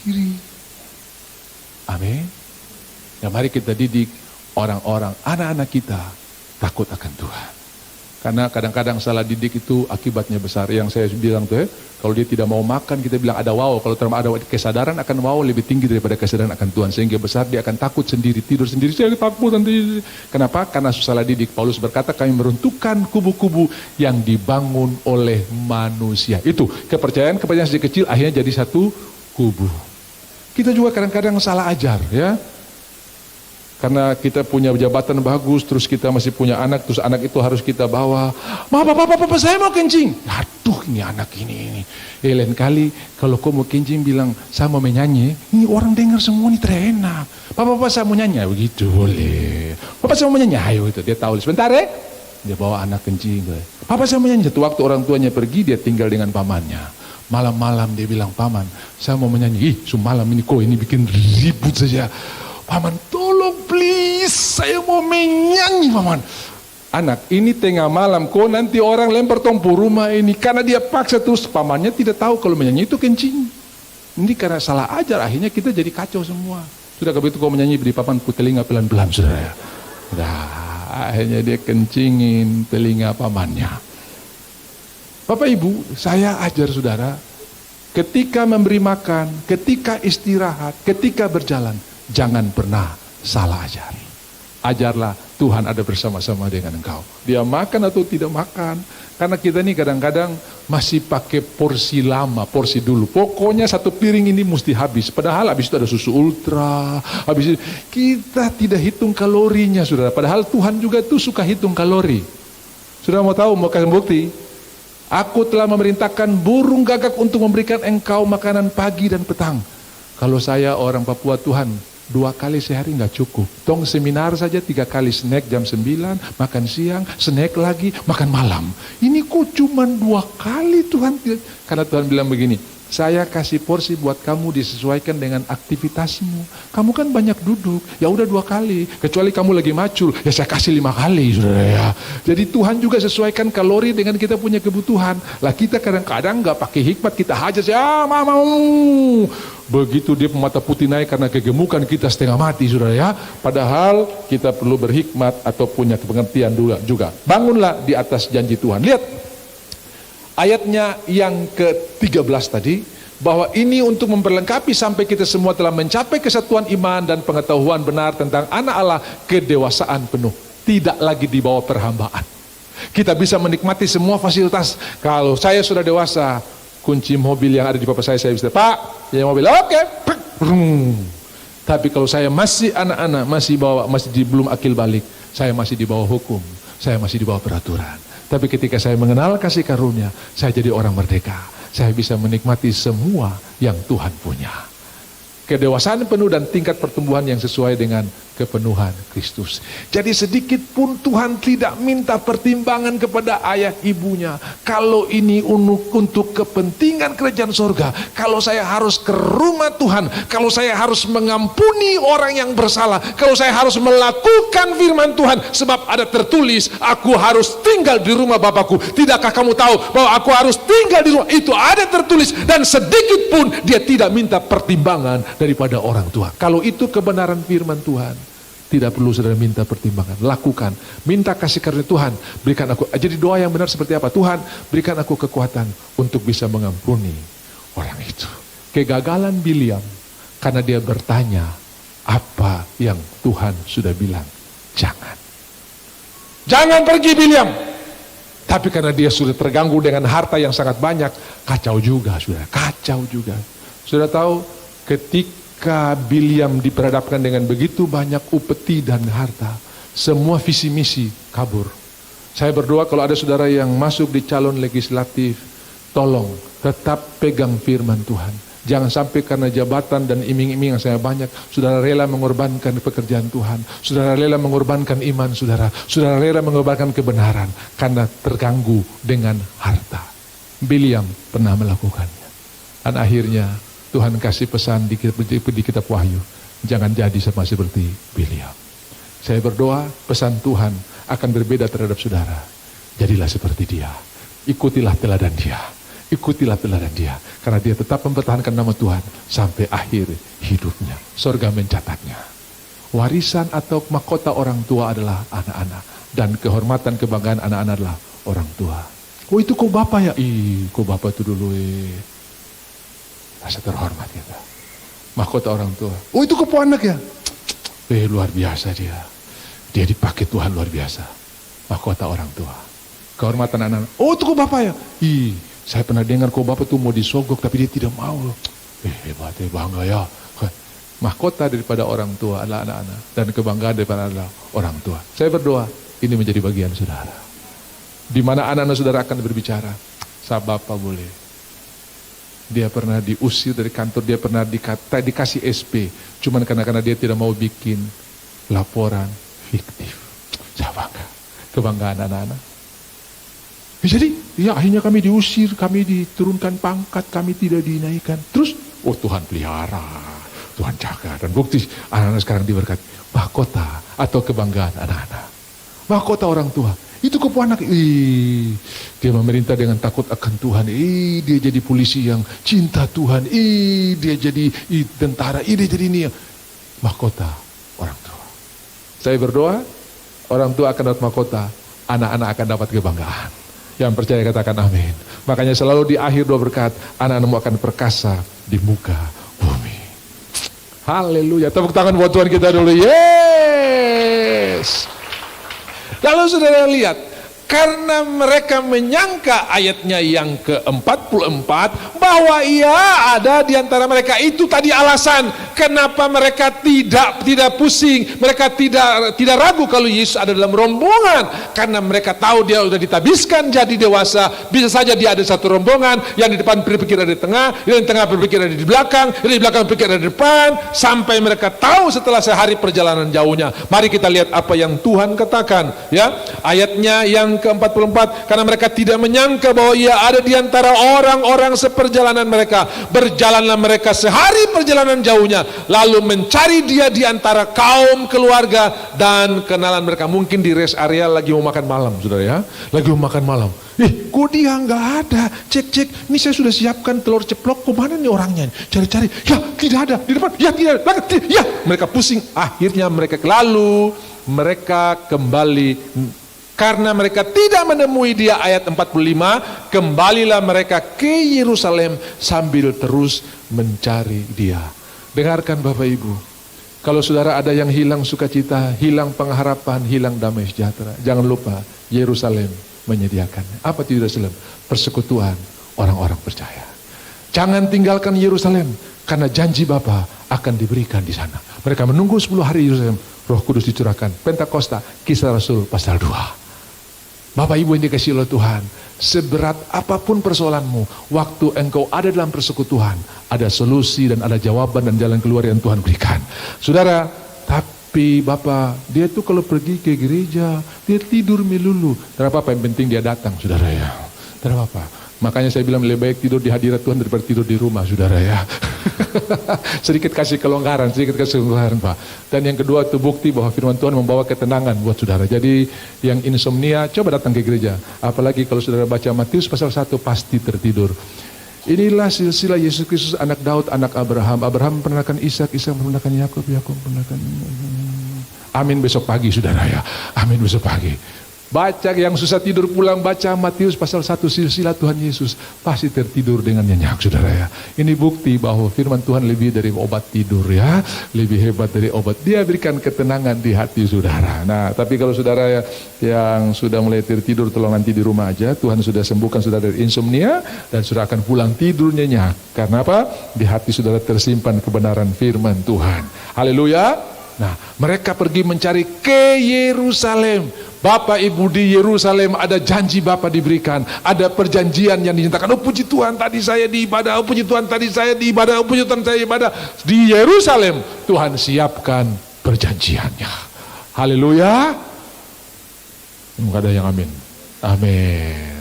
kiri. Amin. Ya, mari kita didik orang-orang, anak-anak kita takut akan Tuhan. Karena kadang-kadang salah didik itu akibatnya besar. Yang saya bilang tuh kalau dia tidak mau makan kita bilang ada wow. Kalau terima ada kesadaran akan wow lebih tinggi daripada kesadaran akan Tuhan. Sehingga besar dia akan takut sendiri, tidur sendiri. Saya takut nanti. Kenapa? Karena salah didik. Paulus berkata kami meruntuhkan kubu-kubu yang dibangun oleh manusia. Itu kepercayaan sedikit kecil akhirnya jadi satu kubu. Kita juga kadang-kadang salah ajar ya. Karena kita punya jabatan bagus, terus kita masih punya anak, terus anak itu harus kita bawa. Papa, saya mau kencing. Aduh, ini anak ini. Lain kali kalau kau mau kencing bilang, saya mau menyanyi, ini orang dengar semua ini terenak. Papa, saya mau nyanyi, begitu boleh. Papa, saya mau nyanyi, ayo itu. Dia tahu, sebentar ya. Dia bawa anak kencing. Papa, saya mau nyanyi. Satu waktu orang tuanya pergi, dia tinggal dengan pamannya. Malam-malam dia bilang, paman, saya mau menyanyi. Semalam ini kok ini bikin ribut saja. Paman, tolong please, saya mau menyanyi paman. Anak, ini tengah malam, kok nanti orang lempar tompu rumah ini. Karena dia paksa terus, pamannya tidak tahu kalau menyanyi itu kencing. Ini karena salah ajar, akhirnya kita jadi kacau semua. Sudah begitu kau menyanyi, beri pamanku telinga pelan-pelan, saudara. Nah, akhirnya dia kencingin telinga pamannya. Bapak Ibu, saya ajar saudara, ketika memberi makan, ketika istirahat, ketika berjalan, jangan pernah salah ajar. Ajarlah Tuhan ada bersama-sama dengan engkau. Dia makan atau tidak makan. Karena kita ini kadang-kadang masih pakai porsi lama, porsi dulu. Pokoknya satu piring ini mesti habis. Padahal habis itu ada susu ultra. Habis itu kita tidak hitung kalorinya, saudara. Padahal Tuhan juga tuh suka hitung kalori. Saudara mau tahu, mau kasih bukti? Aku telah memerintahkan burung gagak untuk memberikan engkau makanan pagi dan petang. Kalau saya orang Papua, Tuhan 2 kali sehari nggak cukup. Tong seminar saja 3 kali snack jam 9, makan siang, snack lagi, makan malam. Ini kok cuma 2 kali Tuhan? Karena Tuhan bilang begini, saya kasih porsi buat kamu disesuaikan dengan aktivitasmu. Kamu kan banyak duduk, ya udah 2 kali. Kecuali kamu lagi macul, ya saya kasih 5 kali, saudara ya. Jadi Tuhan juga sesuaikan kalori dengan kita punya kebutuhan. Lah kita kadang-kadang nggak pakai hikmat, kita hajar ya mau. Begitu dia mata putih naik karena kegemukan kita setengah mati, saudara ya. Padahal kita perlu berhikmat atau punya pengertian juga. Bangunlah di atas janji Tuhan. Lihat ayatnya yang ke-13 tadi, bahwa ini untuk memperlengkapi sampai kita semua telah mencapai kesatuan iman dan pengetahuan benar tentang anak Allah, kedewasaan penuh, tidak lagi di bawah perhambaan. Kita bisa menikmati semua fasilitas. Kalau saya sudah dewasa, kunci mobil yang ada di papa saya bisa, Pak, ya mobil, oke. Tapi kalau saya masih anak-anak, masih belum akil balik, saya masih di bawah hukum, saya masih di bawah peraturan. Tapi ketika saya mengenal kasih karunia, saya jadi orang merdeka. Saya bisa menikmati semua yang Tuhan punya. Kedewasaan penuh dan tingkat pertumbuhan yang sesuai dengan kepenuhan Kristus. Jadi sedikit pun Tuhan tidak minta pertimbangan kepada ayah ibunya. Kalau ini untuk kepentingan kerajaan surga, kalau saya harus ke rumah Tuhan, kalau saya harus mengampuni orang yang bersalah, kalau saya harus melakukan firman Tuhan, sebab ada tertulis, aku harus tinggal di rumah Bapakku. Tidakkah kamu tahu bahwa aku harus tinggal di rumah? Itu ada tertulis, dan sedikit pun dia tidak minta pertimbangan daripada orang tua. Kalau itu kebenaran firman Tuhan, tidak perlu saudara minta pertimbangan, lakukan. Minta kasih karunia Tuhan, berikan aku. Jadi doa yang benar seperti apa? Tuhan, berikan aku kekuatan untuk bisa mengampuni orang itu. Kegagalan Bileam karena dia bertanya apa yang Tuhan sudah bilang. Jangan pergi Bileam. Tapi karena dia sudah terganggu dengan harta yang sangat banyak, kacau juga saudara, kacau juga. Sudah tahu ketika Bileam diperhadapkan dengan begitu banyak upeti dan harta, semua visi misi kabur. Saya berdoa kalau ada saudara yang masuk di calon legislatif, tolong tetap pegang firman Tuhan. Jangan sampai karena jabatan dan iming-iming yang saya banyak, saudara rela mengorbankan pekerjaan Tuhan, saudara rela mengorbankan iman saudara, saudara rela mengorbankan kebenaran karena terganggu dengan harta. Bileam pernah melakukannya. Dan akhirnya Tuhan kasih pesan di kitab Wahyu, jangan jadi sama seperti Bileam. Saya berdoa pesan Tuhan akan berbeda terhadap saudara. Jadilah seperti dia, ikutilah teladan dia. Ikutilah teladan dia, karena dia tetap mempertahankan nama Tuhan sampai akhir hidupnya. Surga mencatatnya. Warisan atau mahkota orang tua adalah anak-anak, dan kehormatan kebanggaan anak-anak adalah orang tua. Oh itu kok bapak ya? Kok bapak itu dulu rasa terhormat kita. Mahkota orang tua. Oh itu kok anak ya? Luar biasa dia. Dia dipakai Tuhan luar biasa. Mahkota orang tua. Kehormatan anak-anak. Oh itu kok bapak ya? Saya pernah dengar kok bapak tuh mau disogok tapi dia tidak mau loh. Hebat ya, bangga ya. Mahkota daripada orang tua adalah anak-anak. Dan kebanggaan daripada adalah orang tua. Saya berdoa, ini menjadi bagian saudara. Di mana anak-anak saudara akan berbicara. Sahabat bapak boleh. Dia pernah diusir dari kantor, dia pernah dikasih SP. Cuman karena dia tidak mau bikin laporan fiktif. Saya bangga. Kebanggaan anak-anak. Jadi, ya akhirnya kami diusir, kami diturunkan pangkat, kami tidak dinaikkan. Terus, Tuhan pelihara. Tuhan jaga, dan bukti anak-anak sekarang diberkati. Mahkota atau kebanggaan anak-anak. Mahkota orang tua. Itu kepo anak. Dia memerintah dengan takut akan Tuhan. Dia jadi polisi yang cinta Tuhan. Dia jadi tentara. Dia jadi ini. Mahkota orang tua. Saya berdoa, orang tua akan dapat mahkota. Anak-anak akan dapat kebanggaan. Yang percaya katakan amin. Makanya selalu di akhir doa berkat, anak-anakmu akan perkasa di muka bumi. Haleluya. Tepuk tangan buat Tuhan kita dulu. Yes. Lalu saudara lihat, karena mereka menyangka ayatnya yang ke-44 bahwa ia ada di antara mereka. Itu tadi alasan kenapa mereka tidak pusing, mereka tidak ragu kalau Yesus ada dalam rombongan, karena mereka tahu dia sudah ditabiskan jadi dewasa. Bisa saja dia ada satu rombongan, yang di depan berpikir ada di tengah, yang di tengah berpikir ada di belakang, yang di belakang berpikir ada di depan, sampai mereka tahu setelah sehari perjalanan jauhnya. Mari kita lihat apa yang Tuhan katakan, ya. Ayatnya yang ke-44, karena mereka tidak menyangka bahwa ia ada di antara orang-orang seperjalanan mereka. Berjalanlah mereka sehari perjalanan jauhnya, lalu mencari dia di antara kaum keluarga dan kenalan mereka. Mungkin di rest area lagi mau makan malam, saudara ya. Lagi mau makan malam. Kok dia nggak ada? Cek. Ini saya sudah siapkan telur ceplok. Kemana nih orangnya? Cari-cari. Ya, tidak ada. Di depan. Ya, tidak ada. Ya, mereka pusing. Akhirnya mereka kembali. Karena mereka tidak menemui dia, ayat 45, kembalilah mereka ke Yerusalem sambil terus mencari dia. Dengarkan Bapak Ibu, kalau saudara ada yang hilang sukacita, hilang pengharapan, hilang damai sejahtera, jangan lupa Yerusalem menyediakannya. Apa itu Yerusalem? Persekutuan orang-orang percaya. Jangan tinggalkan Yerusalem, karena janji Bapa akan diberikan di sana. Mereka menunggu 10 hari Yerusalem, Roh Kudus dicurahkan. Pentakosta, Kisah Rasul pasal 2. Bapak Ibu yang dikasihi oleh Tuhan, seberat apapun persoalanmu, waktu engkau ada dalam persekutuan, ada solusi dan ada jawaban dan jalan keluar yang Tuhan berikan. Saudara, tapi Bapak, dia tuh kalau pergi ke gereja, dia tidur melulu. Tidak apa-apa, yang penting dia datang, saudara ya. Tidak apa-apa. Makanya saya bilang lebih baik tidur di hadirat Tuhan daripada tidur di rumah, saudara ya. Sedikit kasih kelonggaran Pak. Dan yang kedua itu bukti bahwa firman Tuhan membawa ketenangan buat saudara. Jadi yang insomnia coba datang ke gereja. Apalagi kalau saudara baca Matius pasal 1 pasti tertidur. Inilah silsilah Yesus Kristus, anak Daud, anak Abraham. Abraham memperanakan Ishak, Ishak memperanakan Yakub, Yakub memperanakan. Amin besok pagi saudara ya. Amin besok pagi. Baca yang susah tidur pulang, baca Matius pasal 1 silsilah Tuhan Yesus, pasti tertidur dengan nyenyak saudara ya. Ini bukti bahwa firman Tuhan lebih dari obat tidur ya, lebih hebat dari obat. Dia berikan ketenangan di hati saudara. Nah, tapi kalau saudara yang sudah mulai tertidur, tolong nanti di rumah aja. Tuhan sudah sembuhkan saudara dari insomnia dan sudah akan pulang tidur nyenyak. Karena apa? Di hati saudara tersimpan kebenaran firman Tuhan. Haleluya. Nah, mereka pergi mencari ke Yerusalem. Bapak Ibu, di Yerusalem ada janji Bapak diberikan, ada perjanjian yang dinyatakan. Oh puji Tuhan, tadi saya di ibadah, oh puji Tuhan, tadi saya di ibadah, oh puji Tuhan, saya ibadah. Di Yerusalem Tuhan siapkan perjanjiannya. Haleluya. Enggak ada yang amin. Amin.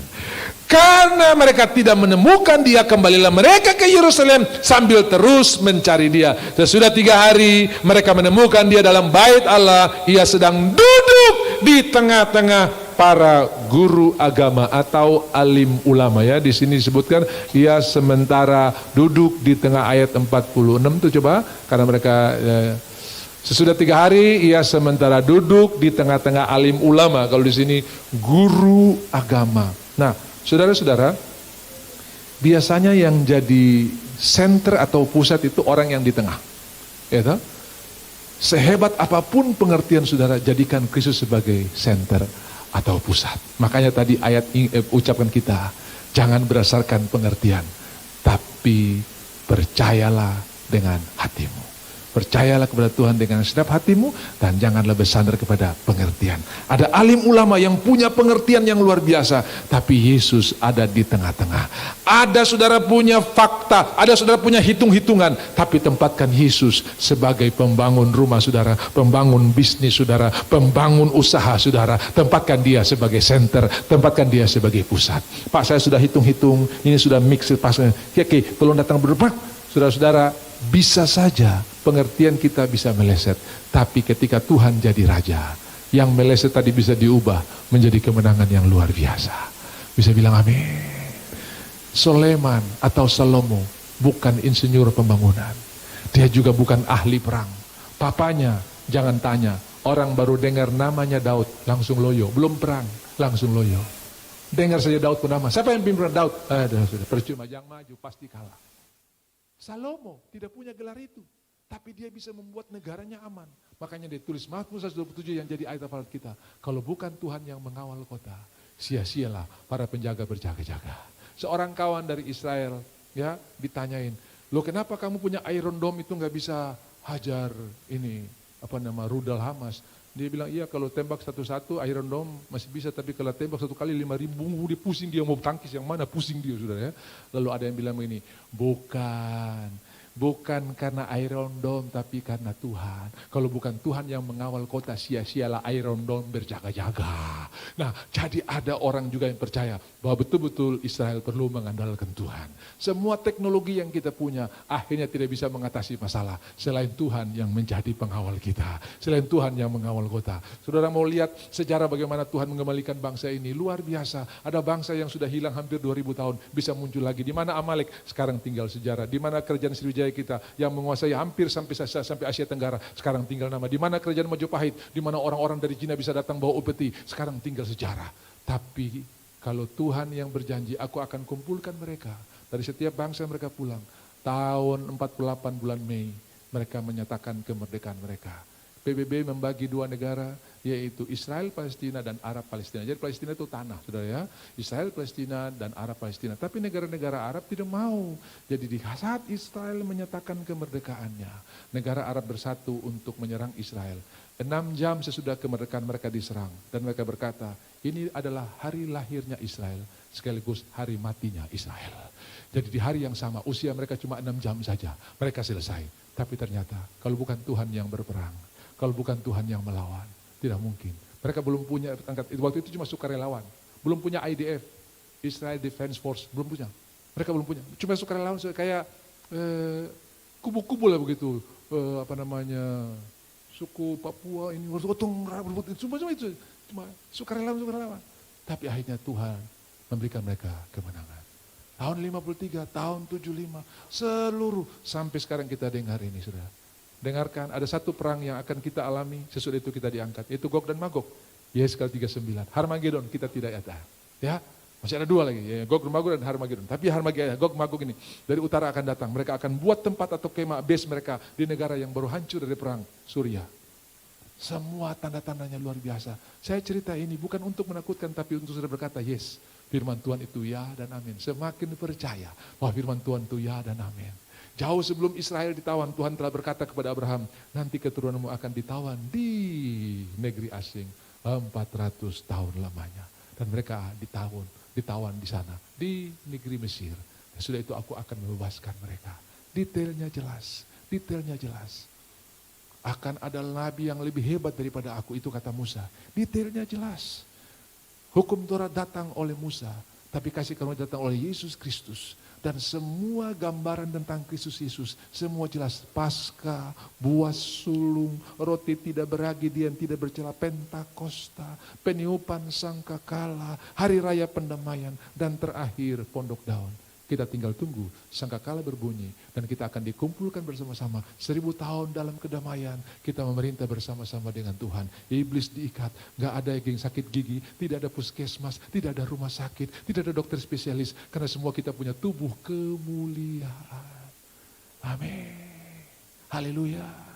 Karena mereka tidak menemukan dia, kembalilah mereka ke Yerusalem sambil terus mencari dia. Sesudah 3 hari mereka menemukan dia dalam bait Allah. Ia sedang duduk di tengah-tengah para guru agama atau alim ulama ya. Di sini disebutkan ia sementara duduk di tengah, ayat 46 tuh coba, karena mereka Sesudah 3 hari ia sementara duduk di tengah-tengah alim ulama, kalau di sini guru agama. Nah, saudara-saudara, biasanya yang jadi center atau pusat itu orang yang di tengah. Ya toh? Sehebat apapun pengertian saudara, jadikan Kristus sebagai center atau pusat. Makanya tadi ayat ucapan kita, jangan berdasarkan pengertian, tapi percayalah dengan hatimu. Percayalah kepada Tuhan dengan segenap hatimu dan janganlah bersandar kepada pengertian. Ada alim ulama yang punya pengertian yang luar biasa, tapi Yesus ada di tengah-tengah. Ada saudara punya fakta, ada saudara punya hitung-hitungan, tapi tempatkan Yesus sebagai pembangun rumah saudara, pembangun bisnis saudara, pembangun usaha saudara. Tempatkan dia sebagai center, tempatkan dia sebagai pusat. Pak, saya sudah hitung-hitung, ini sudah mix pas. Oke, tolong datang berdepan. Saudara-saudara, bisa saja pengertian kita bisa meleset, tapi ketika Tuhan jadi raja, yang meleset tadi bisa diubah menjadi kemenangan yang luar biasa. Bisa bilang amin. Soleman atau Salomo bukan insinyur pembangunan, dia juga bukan ahli perang. Papanya, jangan tanya, orang baru dengar namanya Daud langsung loyo, belum perang langsung loyo. Dengar saja Daud pun nama, siapa yang pimpin Daud? Sudah percuma, yang maju pasti kalah. Salomo tidak punya gelar itu, tapi dia bisa membuat negaranya aman. Makanya dia tulis Mazmur 127 yang jadi ayat hafalan kita. Kalau bukan Tuhan yang mengawal kota, sia-sialah para penjaga berjaga-jaga. Seorang kawan dari Israel ya ditanyain, "Loh, kenapa kamu punya Iron Dome itu nggak bisa hajar ini rudal Hamas?" Dia bilang, iya kalau tembak satu-satu Iron Dome masih bisa, tapi kalau tembak satu kali 5.000, dia pusing, dia mau tangkis yang mana, pusing dia saudara ya. Lalu ada yang bilang begini, bukan karena Iron Dome tapi karena Tuhan. Kalau bukan Tuhan yang mengawal kota, sia-sialah Iron Dome berjaga-jaga. Nah, jadi ada orang juga yang percaya bahwa betul-betul Israel perlu mengandalkan Tuhan. Semua teknologi yang kita punya akhirnya tidak bisa mengatasi masalah selain Tuhan yang menjadi pengawal kita, selain Tuhan yang mengawal kota. Saudara mau lihat sejarah bagaimana Tuhan mengembalikan bangsa ini, luar biasa. Ada bangsa yang sudah hilang hampir 2000 tahun bisa muncul lagi. Di mana Amalek? Sekarang tinggal sejarah. Di mana kerajaan Sriwijaya kita yang menguasai hampir sampai Asia Tenggara, sekarang tinggal nama. Di mana kerajaan Majapahit, di mana orang-orang dari Cina bisa datang bawa upeti, sekarang tinggal sejarah. Tapi kalau Tuhan yang berjanji, aku akan kumpulkan mereka dari setiap bangsa mereka pulang. Tahun 48 bulan Mei, mereka menyatakan kemerdekaan mereka. PBB membagi 2 negara, yaitu Israel Palestina dan Arab Palestina. Jadi Palestina itu tanah, saudara ya. Israel Palestina dan Arab Palestina. Tapi negara-negara Arab tidak mau. Jadi di saat Israel menyatakan kemerdekaannya, negara Arab bersatu untuk menyerang Israel. 6 jam sesudah kemerdekaan mereka diserang. Dan mereka berkata, ini adalah hari lahirnya Israel, sekaligus hari matinya Israel. Jadi di hari yang sama, usia mereka cuma 6 jam saja, mereka selesai. Tapi ternyata, kalau bukan Tuhan yang berperang, kalau bukan Tuhan yang melawan, tidak mungkin. Mereka belum punya waktu itu cuma sukarelawan, belum punya IDF, Israel Defense Force, belum punya. Mereka belum punya, cuma sukarelawan kayak kubu-kubu lah begitu, suku Papua ini, semua itu cuma sukarelawan. Tapi akhirnya Tuhan memberikan mereka kemenangan. Tahun 53, tahun 75, seluruh sampai sekarang kita dengar ini sudah. Dengarkan, ada satu perang yang akan kita alami, sesudah itu kita diangkat, yaitu Gog dan Magog. Yeskel 39, Harmagedon kita tidak ada. Ya, masih ada 2 lagi, ya, Gog dan Magog dan Harmagedon. Tapi Harmagedon, Gog Magog ini dari utara akan datang. Mereka akan buat tempat atau kemah base mereka di negara yang baru hancur dari perang Suriah. Semua tanda-tandanya luar biasa. Saya cerita ini bukan untuk menakutkan, tapi untuk saudara berkata, yes, firman Tuhan itu ya dan amin. Semakin percaya bahwa firman Tuhan itu ya dan amin. Jauh sebelum Israel ditawan, Tuhan telah berkata kepada Abraham, nanti keturunanmu akan ditawan di negeri asing 400 tahun lamanya. Dan mereka ditawan di sana, di negeri Mesir. Dan sudah itu aku akan membebaskan mereka. Detailnya jelas. Akan ada nabi yang lebih hebat daripada aku, itu kata Musa. Detailnya jelas. Hukum Taurat datang oleh Musa, tapi kasih karunia datang oleh Yesus Kristus. Dan semua gambaran tentang Kristus Yesus, semua jelas. Paskah, buah sulung, roti tidak beragi dan tidak bercela, Pentakosta, peniupan sangkakala, hari raya pendamaian, dan terakhir pondok daun. Kita tinggal tunggu sangkakala berbunyi dan kita akan dikumpulkan bersama-sama 1000 tahun dalam kedamaian. Kita memerintah bersama-sama dengan Tuhan. Iblis diikat, gak ada yang sakit gigi, tidak ada puskesmas, tidak ada rumah sakit, tidak ada dokter spesialis. Karena semua kita punya tubuh kemuliaan. Amin. Haleluya.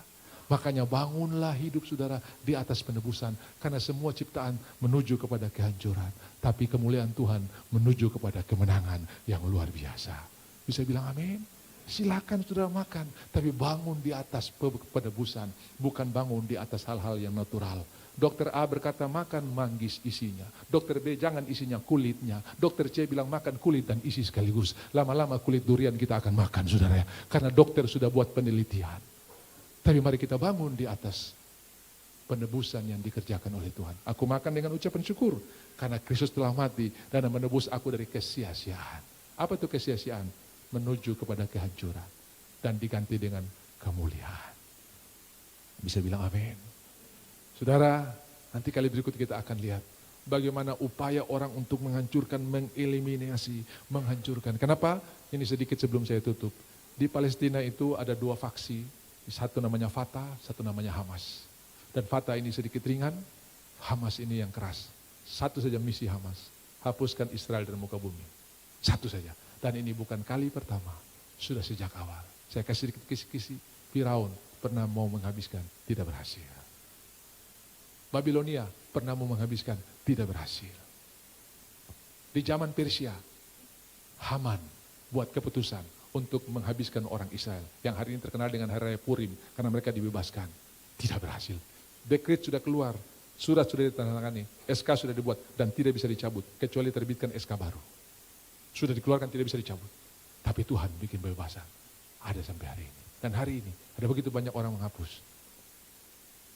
Makanya bangunlah hidup saudara di atas penebusan. Karena semua ciptaan menuju kepada kehancuran. Tapi kemuliaan Tuhan menuju kepada kemenangan yang luar biasa. Bisa bilang amin? Silakan saudara makan. Tapi bangun di atas penebusan. Bukan bangun di atas hal-hal yang natural. Dokter A berkata makan manggis isinya. Dokter B jangan isinya kulitnya. Dokter C bilang makan kulit dan isi sekaligus. Lama-lama kulit durian kita akan makan saudara ya. Karena dokter sudah buat penelitian. Tapi mari kita bangun di atas penebusan yang dikerjakan oleh Tuhan. Aku makan dengan ucapan syukur. Karena Kristus telah mati dan menebus aku dari kesia-siaan. Apa itu kesia-siaan? Menuju kepada kehancuran. Dan diganti dengan kemuliaan. Bisa bilang amin. Saudara, nanti kali berikut kita akan lihat. Bagaimana upaya orang untuk menghancurkan, mengeliminasi, menghancurkan. Kenapa? Ini sedikit sebelum saya tutup. Di Palestina itu ada 2 faksi. Satu namanya Fatah, satu namanya Hamas. Dan Fatah ini sedikit ringan, Hamas ini yang keras. Satu saja misi Hamas, hapuskan Israel dari muka bumi. Satu saja. Dan ini bukan kali pertama, sudah sejak awal. Saya kasih sedikit kisi-kisi, Firaun pernah mau menghabiskan, tidak berhasil. Babilonia pernah mau menghabiskan, tidak berhasil. Di zaman Persia, Haman buat keputusan untuk menghabiskan orang Israel. Yang hari ini terkenal dengan Hari Raya Purim, karena mereka dibebaskan. Tidak berhasil. Dekret sudah keluar, surat sudah ditandatangani, SK sudah dibuat, dan tidak bisa dicabut, kecuali terbitkan SK baru. Sudah dikeluarkan, tidak bisa dicabut. Tapi Tuhan bikin bebasan. Ada sampai hari ini. Dan hari ini, ada begitu banyak orang menghapus.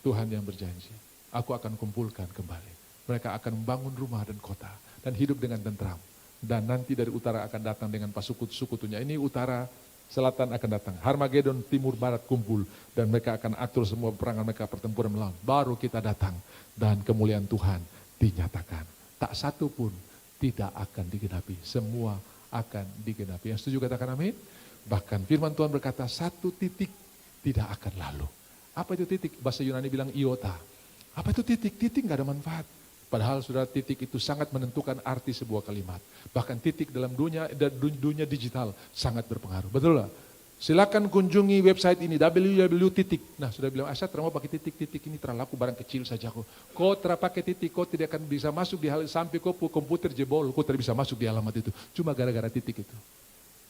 Tuhan yang berjanji, aku akan kumpulkan kembali. Mereka akan membangun rumah dan kota, dan hidup dengan tentram. Dan nanti dari utara akan datang dengan pasuku-sukutunya. Ini utara, selatan akan datang. Harmagedon, timur, barat kumpul. Dan mereka akan atur semua peperangan mereka, pertempuran melawan. Baru kita datang dan kemuliaan Tuhan dinyatakan. Tak satu pun tidak akan digenapi. Semua akan digenapi. Yang setuju katakan amin? Bahkan firman Tuhan berkata 1 titik tidak akan lalu. Apa itu titik? Bahasa Yunani bilang iota. Apa itu titik? Titik gak ada manfaat. Padahal saudara, titik itu sangat menentukan arti sebuah kalimat. Bahkan titik dalam dunia digital sangat berpengaruh. Betul lah? Silakan kunjungi website ini www. Nah sudah bilang, saya terlalu pakai titik ini terlalu barang kecil saja kok. Kau terpakai titik, kau tidak akan bisa masuk di hal sampai kau komputer jebol, kau tidak bisa masuk di alamat itu. Cuma gara-gara titik itu.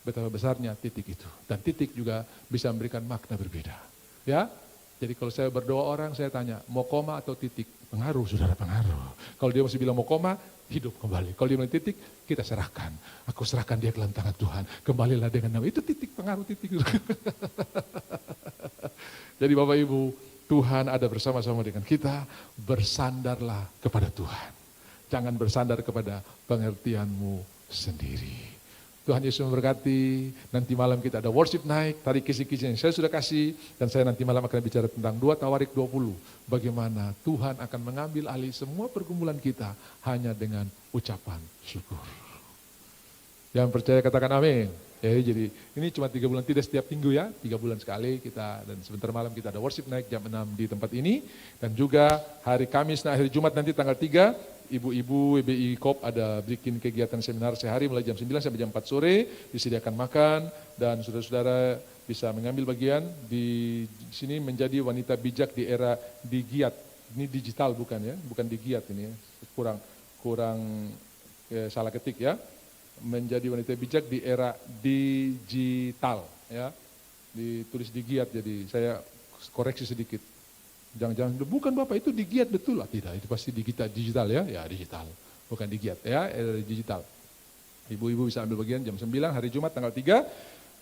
Betapa besarnya titik itu. Dan titik juga bisa memberikan makna berbeda. Ya. Jadi kalau saya berdoa orang, saya tanya, mau koma atau titik? Pengaruh, saudara, pengaruh. Kalau dia masih bilang mau koma, hidup kembali. Kalau dia bilang titik, kita serahkan. Aku serahkan dia ke dalam tangan Tuhan. Kembalilah dengan nama. Itu titik, pengaruh titik. Jadi Bapak Ibu, Tuhan ada bersama-sama dengan kita. Bersandarlah kepada Tuhan. Jangan bersandar kepada pengertianmu sendiri. Tuhan Yesus memberkati. Nanti malam kita ada worship night. Tadi kisi-kisi yang saya sudah kasih. Dan saya nanti malam akan bicara tentang 2 Tawarik 20. Bagaimana Tuhan akan mengambil alih semua pergumulan kita hanya dengan ucapan syukur. Yang percaya katakan amin. Jadi ini cuma 3 bulan, tidak setiap minggu ya. 3 bulan sekali kita, dan sebentar malam kita ada worship night jam 6 di tempat ini. Dan juga hari Kamis dan hari Jumat nanti tanggal 3. Ibu-ibu WBI KOP ada bikin kegiatan seminar sehari mulai jam 9 sampai jam 4 sore, disediakan makan, dan saudara-saudara bisa mengambil bagian di sini menjadi wanita bijak di era digiat. Ini digital bukan ya, bukan digiat ini ya, kurang salah ketik ya. Menjadi wanita bijak di era digital ya, ditulis digiat, jadi saya koreksi sedikit. Jangan-jangan, bukan Bapak itu digiat betul lah. Tidak, itu pasti digital ya. Ya digital, bukan digiat ya, digital. Ibu-ibu bisa ambil bagian jam 9 hari Jumat tanggal 3.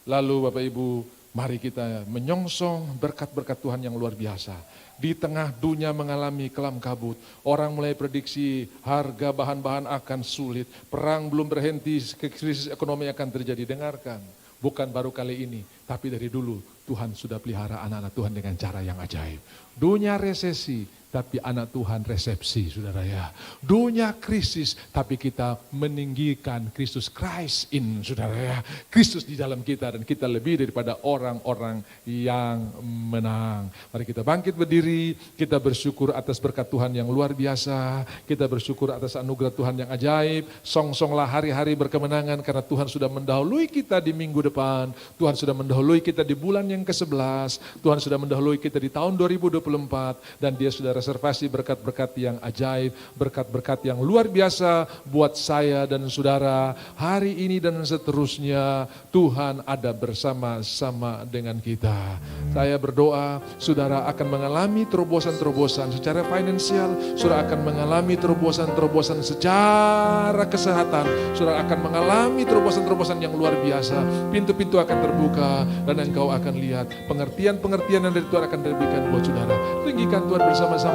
Lalu Bapak Ibu, mari kita menyongsong berkat-berkat Tuhan yang luar biasa. Di tengah dunia mengalami kelam kabut, orang mulai prediksi harga bahan-bahan akan sulit. Perang belum berhenti, krisis ekonomi akan terjadi. Dengarkan, bukan baru kali ini, tapi dari dulu Tuhan sudah pelihara anak-anak Tuhan dengan cara yang ajaib. Dunia resesi, tapi anak Tuhan resepsi, saudara ya. Dunia krisis, tapi kita meninggikan Kristus Christ in, saudara ya. Kristus di dalam kita, dan kita lebih daripada orang-orang yang menang. Mari kita bangkit berdiri, kita bersyukur atas berkat Tuhan yang luar biasa. Kita bersyukur atas anugerah Tuhan yang ajaib. Song-songlah hari-hari berkemenangan, karena Tuhan sudah mendahului kita di minggu depan. Tuhan sudah mendahului kita di bulan yang ke-11. Tuhan sudah mendahului kita di tahun 2024, dan Dia sudah reservasi berkat-berkat yang ajaib, berkat-berkat yang luar biasa buat saya dan saudara hari ini dan seterusnya. Tuhan ada bersama-sama dengan kita. Saya berdoa saudara akan mengalami terobosan-terobosan secara finansial, saudara akan mengalami terobosan-terobosan secara kesehatan, saudara akan mengalami terobosan-terobosan yang luar biasa. Pintu-pintu akan terbuka dan engkau akan lihat pengertian-pengertian yang dari Tuhan akan diberikan buat saudara. Tinggikan Tuhan bersama-sama.